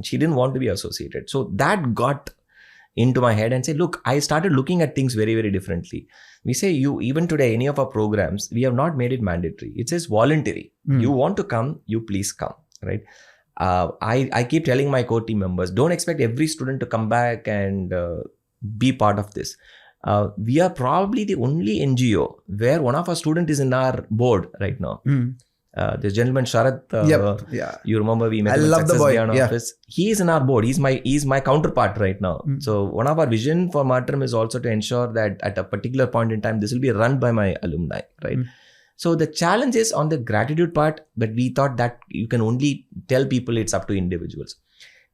she didn't want to be associated. So that got into my head and say, look, I started looking at things very differently. We say, even today, any of our programs, we have not made it mandatory. It says voluntary. You want to come, you please come, right? I keep telling my core team members, don't expect every student to come back and be part of this. We are probably the only NGO where one of our students is in our board right now. This gentleman Sharath, you remember we met him at Success Gyan office. He is in our board. He's my counterpart right now. So one of our vision for Matram is also to ensure that at a particular point in time, this will be run by my alumni, right? So the challenge is on the gratitude part, but we thought that you can only tell people it's up to individuals.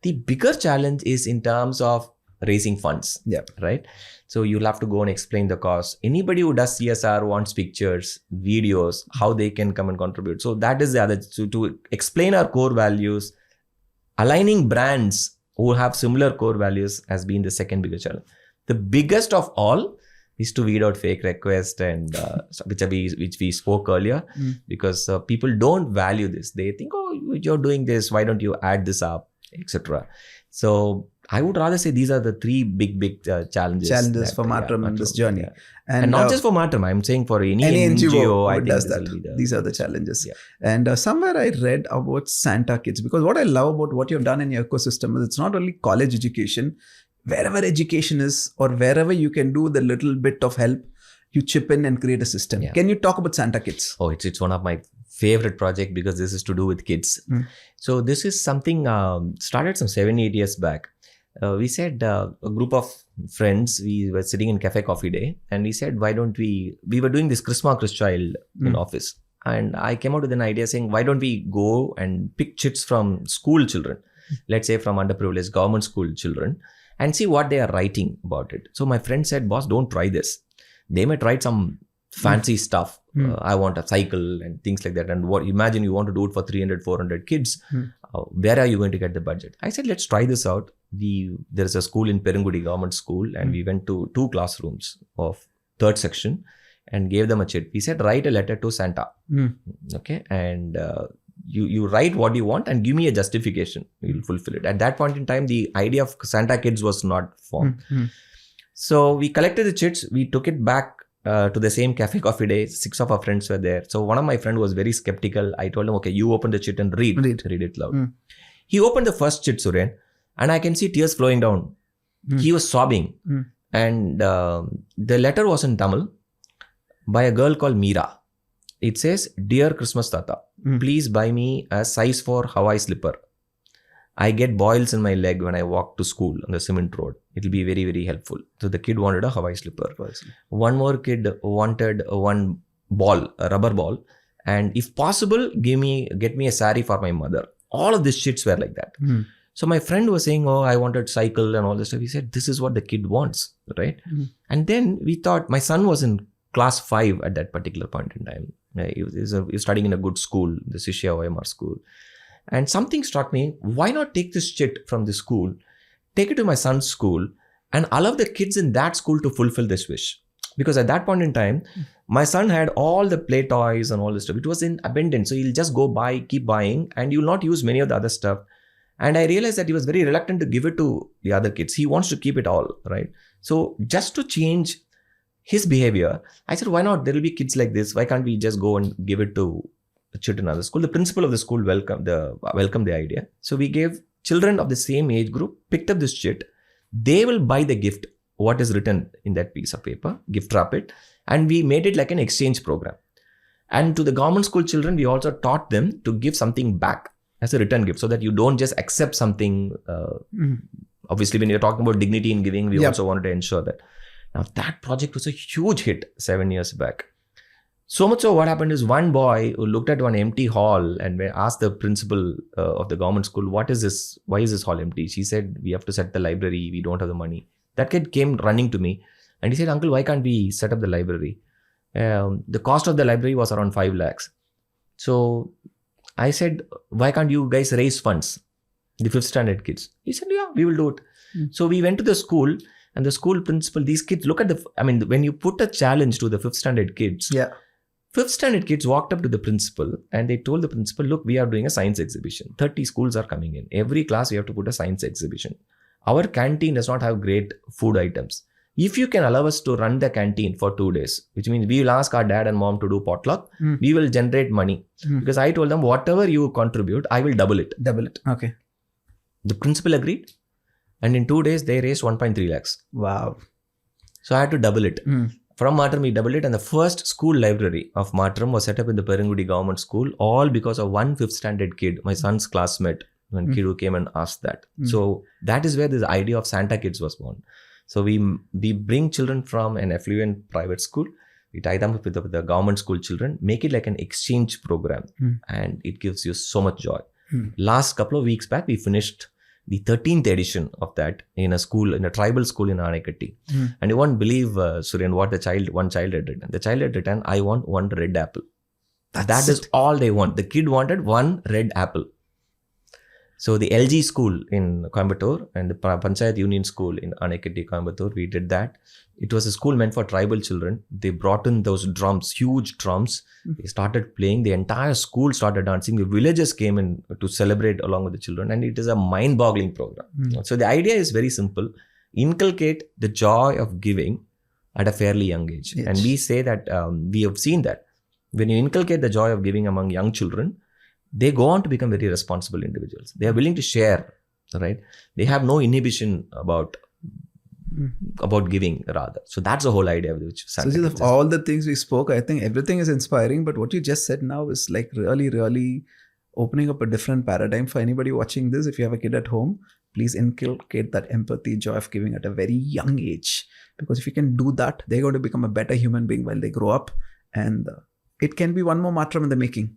The bigger challenge is in terms of raising funds.
Yeah.
Right. So you'll have to go and explain the cost. Anybody who does CSR wants pictures, videos, how they can come and contribute. So that is the other. So to explain our core values, aligning brands who have similar core values has been the second biggest challenge. The biggest of all is to weed out fake requests and which we spoke earlier, because people don't value this. They think, oh, you're doing this, why don't you add this up, etc. So I would rather say these are the three big challenges
for Maatram in this journey.
Yeah. And not just for Maatram, I'm saying for any NGO, I think
does that. These are the challenges. Yeah. And somewhere I read about Santa Kids, because what I love about what you've done in your ecosystem is it's not only college education. Wherever education is, or wherever you can do the little bit of help, you chip in and create a system. Yeah. Can you talk about Santa Kids?
Oh, it's one of my favorite projects, because this is to do with kids. So this is something started some 7-8 years back. We said a group of friends, we were sitting in Cafe Coffee Day, and we said, why don't we were doing this Christmas Child in office. And I came out with an idea saying, why don't we go and pick chits from school children, let's say from underprivileged government school children, and see what they are writing about it. So my friend said, boss, don't try this. They might write some fancy stuff. I want a cycle and things like that. And imagine you want to do it for 300, 400 kids. Where are you going to get the budget? I said, let's try this out. There is a school in Perungudi, government school, and we went to 2 classrooms of 3rd section and gave them a chit. We said, write a letter to Santa. Okay. And you write what you want and give me a justification. We'll fulfill it. At that point in time, the idea of Santa Kids was not formed. So we collected the chits. We took it back to the same Cafe Coffee Day. 6 of our friends were there. So one of my friends was very skeptical. I told him, okay, you open the chit and read it loud. He opened the first chit, Suren, and I can see tears flowing down. He was sobbing. And the letter was in Tamil by a girl called Meera. It says, Dear Christmas Tata, please buy me a size 4 Hawaii slipper. I get boils in my leg when I walk to school on the cement road. It will be very, very helpful. So the kid wanted a Hawaii slipper. One more kid wanted one ball, a rubber ball. And if possible, get me a sari for my mother. All of these shits were like that. So my friend was saying, oh, I wanted cycle and all this stuff. He said, this is what the kid wants, right? And then we thought, my son was in class 5 at that particular point in time. He was studying in a good school, the Shishya OMR school. And something struck me, why not take this chit from the school, take it to my son's school, and allow the kids in that school to fulfill this wish? Because at that point in time, my son had all the play toys and all this stuff. It was in abundance. So he'll just go keep buying, and you'll not use many of the other stuff. And I realized that he was very reluctant to give it to the other kids. He wants to keep it all, right? So just to change his behavior, I said, why not? There will be kids like this. Why can't we just go and give it to a chit in another school? The principal of the school welcomed the idea. So we gave children of the same age group, picked up this chit. They will buy the gift, what is written in that piece of paper, gift wrap it. And we made it like an exchange program. And to the government school children, we also taught them to give something back as a return gift, so that you don't just accept something. Obviously, when you're talking about dignity in giving, we also wanted to ensure that. Now, that project was a huge hit 7 years back. So much so, what happened is one boy who looked at one empty hall and asked the principal of the government school, what is this? Why is this hall empty? She said, we have to set the library. We don't have the money. That kid came running to me and he said, Uncle, why can't we set up the library? The cost of the library was around 5 lakhs. So I said, why can't you guys raise funds? The 5th standard kids. He said, yeah, we will do it. So we went to the school. And the school principal, these kids, look at when you put a challenge to the 5th standard kids, 5th standard kids walked up to the principal and they told the principal, look, we are doing a science exhibition. 30 schools are coming in. Every class, we have to put a science exhibition. Our canteen does not have great food items. If you can allow us to run the canteen for 2 days, which means we will ask our dad and mom to do potluck, we will generate money. Because I told them, whatever you contribute, I will double it.
Okay.
The principal agreed. And in 2 days, they raised 1.3 lakhs.
Wow.
So I had to double it. From Maatram, we doubled it. And the first school library of Maatram was set up in the Perungudi government school, all because of one 5th standard kid, my son's classmate, one kid who came and asked that. So that is where this idea of Santa Kids was born. So we bring children from an affluent private school. We tie them up with the government school children, make it like an exchange program. And it gives you so much joy. Last couple of weeks back, we finished the 13th edition of that in a school, in a tribal school in Anekatti. And you won't believe, Suryan, what one child had written. The child had written, I want one red apple. That is all they want. The kid wanted one red apple. So the LG school in Coimbatore and the Panchayat Union school in Anekatti, Coimbatore, we did that. It was a school meant for tribal children. They brought in those drums, huge drums. They started playing. The entire school started dancing. The villagers came in to celebrate along with the children. And it is a mind-boggling program. So the idea is very simple. Inculcate the joy of giving at a fairly young age.
Yes.
And we say that we have seen that when you inculcate the joy of giving among young children, they go on to become very responsible individuals. They are willing to share, right? They have no inhibition about giving, rather. So that's the whole idea of which.
So of all the things we spoke, I think everything is inspiring. But what you just said now is like really, really opening up a different paradigm for anybody watching this. If you have a kid at home, please inculcate that empathy, joy of giving at a very young age. Because if you can do that, they're going to become a better human being while they grow up. And it can be one more Maatram in the making.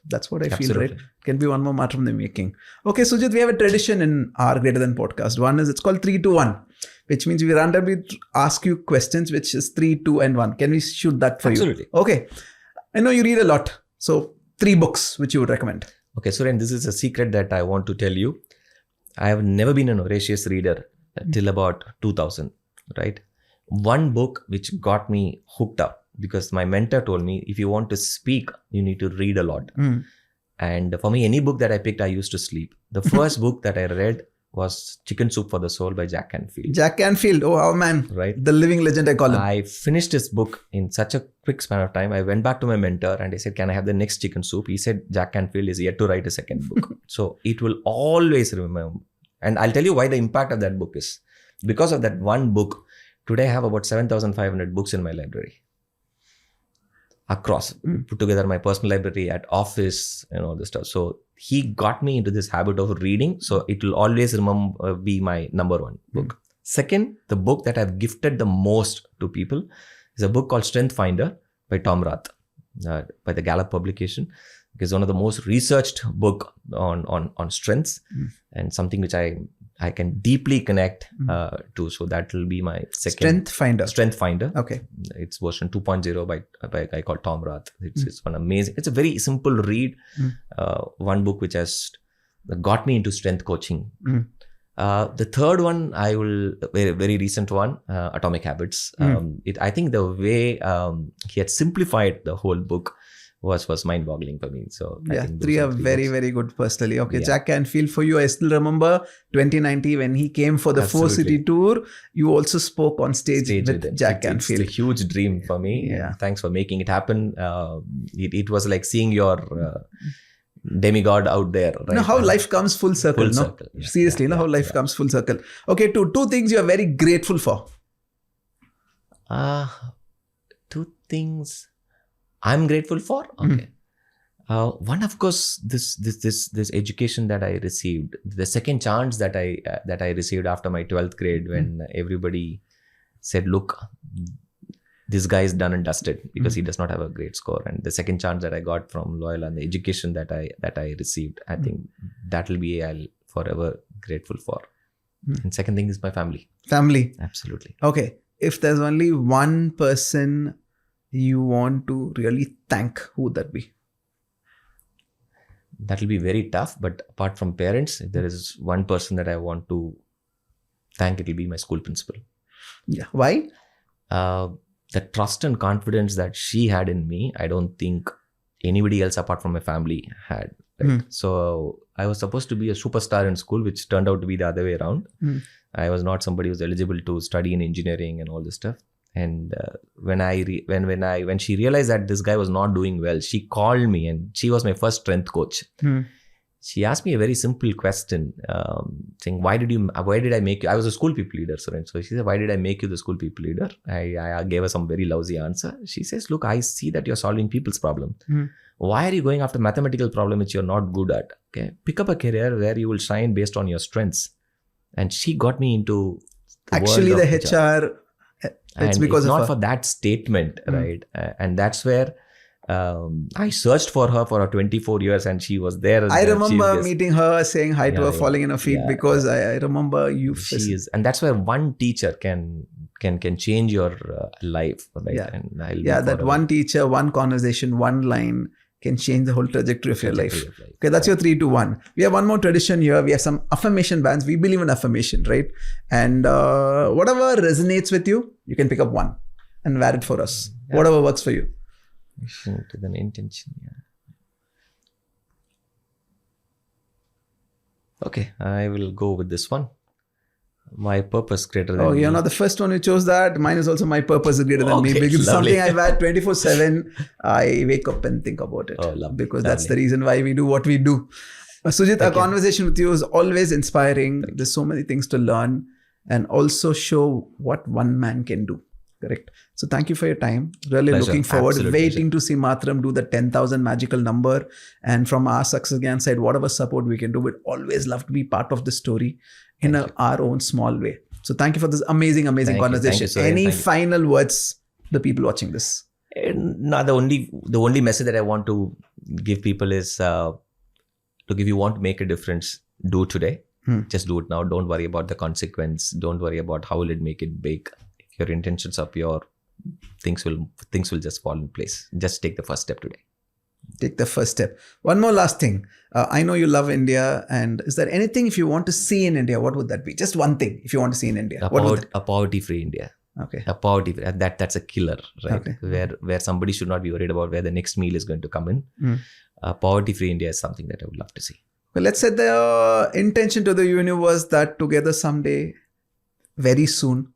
That's what I feel, right? It can be one more Maatram in the making. Okay, Sujith, we have a tradition in our Greater Than podcast. One is, it's called 3, 2, 1, which means we randomly ask you questions, which is 3, 2, and 1. Can we shoot that for you?
Absolutely.
Okay. I know you read a lot. So 3 books which you would recommend.
Okay, Suren, this is a secret that I want to tell you. I have never been an voracious reader till about 2000, right? One book which got me hooked up, because my mentor told me, if you want to speak, you need to read a lot. And for me, any book that I picked, I used to sleep. The first book that I read was Chicken Soup for the Soul by Jack Canfield.
Jack Canfield. Oh, man.
Right.
The living legend, I call him.
I finished this book in such a quick span of time. I went back to my mentor and I said, can I have the next Chicken Soup? He said, Jack Canfield is yet to write a second book. So it will always remember. And I'll tell you why the impact of that book is. Because of that one book, today I have about 7,500 books in my library. Across, put together my personal library at office and all this stuff. So he got me into this habit of reading. So it will always be my number one book. Second, the book that I've gifted the most to people is a book called Strength Finder by Tom Rath, by the Gallup publication. It's one of the most researched book on strengths and something which I can deeply connect to. So that will be my second. Strength Finder.
Okay.
It's version 2.0 by a guy called Tom Rath. It's one amazing. It's a very simple read. One book which has got me into strength coaching. The third one, very recent one, Atomic Habits. I think the way he had simplified the whole book was mind-boggling for me. So
yeah,
I think
3 are very, very good personally. Okay, yeah. Jack Canfield for you. I still remember 2019 when he came for the Absolutely. 4-city tour. You also spoke on stage with Jack Canfield.
It's a huge dream for me.
Yeah.
Thanks for making it happen. It was like seeing your demigod out there. Right?
You know how life comes full circle.
Full circle.
Yeah. Seriously, you know how life comes full circle. Okay, two things you are very grateful for.
2 things I'm grateful for. Okay. One, of course, this education that I received, the second chance that I received after my 12th grade, when everybody said, look, this guy is done and dusted because he does not have a great score. And the second chance that I got from Loyola and the education that I received, I think that will be I'll forever grateful for. And second thing is my family.
Family.
Absolutely.
Okay. If there's only one person you want to really thank, who would that be?
That will be very tough, but apart from parents, if there is one person that I want to thank, it will be my school principal.
Yeah. Why?
The trust and confidence that she had in me, I don't think anybody else apart from my family had. Right? So I was supposed to be a superstar in school, which turned out to be the other way around. I was not somebody who was eligible to study in engineering and all this stuff. And when she realized that this guy was not doing well, she called me, and she was my first strength coach. She asked me a very simple question, saying, why did I make you? I was a school people leader. So she said, why did I make you the school people leader? I gave her some very lousy answer. She says, look, I see that you're solving people's problem. Why are you going after mathematical problem which you're not good at? Okay, pick up a career where you will shine based on your strengths. And she got me into the HR. It's because it's not for that statement, right? And that's where I searched for her for 24 years and she was there. As
I
the
remember
chief guest.
meeting her, saying hi to her, falling in her feet, because I remember you.
She is, and that's where one teacher can change your life, right?
Yeah.
And
that one teacher, one conversation, one line can change the whole trajectory of your life. Okay, that's your 3, 2, 1. We have one more tradition here. We have some affirmation bands. We believe in affirmation, right? And whatever resonates with you, you can pick up one and wear it for us. Yeah. Whatever works for you.
Mission with an intention. Yeah. Okay, I will go with this one. My purpose greater than me.
You're not the first one who chose that. Mine is also my purpose is greater than me, because it's something I've had 24/7. I wake up and think about it, because that's the reason why we do what we do. Sujith, our conversation with you is always inspiring. There's so many things to learn and also show what one man can do. Correct. So thank you for your time. Really looking forward, waiting to see Maatram do the 10,000 magical number. And from our Success Gyan side, whatever support we can do, we'd always love to be part of the story in our own small way. So thank you for this amazing conversation. Any final words to the people watching this?
No, the only message that I want to give people is, look, if you want to make a difference, do it today. Just do it now. Don't worry about the consequence. Don't worry about how will it make it big. Your intentions are pure, things will just fall in place. Just take the first step today.
Take the first step. One more last thing. I know you love India, and is there anything if you want to see in India, what would that be? Just one thing if you want to see in India.
A poverty-free India.
Okay.
A poverty-free, that's a killer, right? Okay. Where somebody should not be worried about where the next meal is going to come in. A poverty-free India is something that I would love to see.
Well, let's set the intention to the universe that together someday, very soon,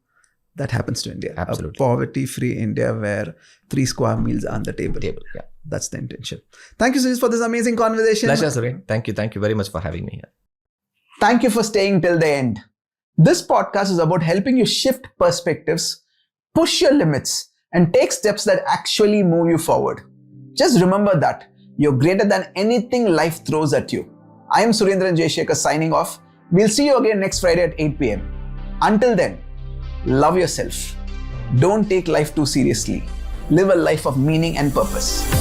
that happens to India.
Absolutely.
A poverty-free India where 3 square meals are on the table.
Yeah.
That's the intention. Thank you, Sujith, for this amazing conversation.
Pleasure, Suren. Thank you. Thank you very much for having me here.
Thank you for staying till the end. This podcast is about helping you shift perspectives, push your limits, and take steps that actually move you forward. Just remember that you're greater than anything life throws at you. I am Surendran Jayshekhar signing off. We'll see you again next Friday at 8 p.m. Until then, love yourself. Don't take life too seriously. Live a life of meaning and purpose.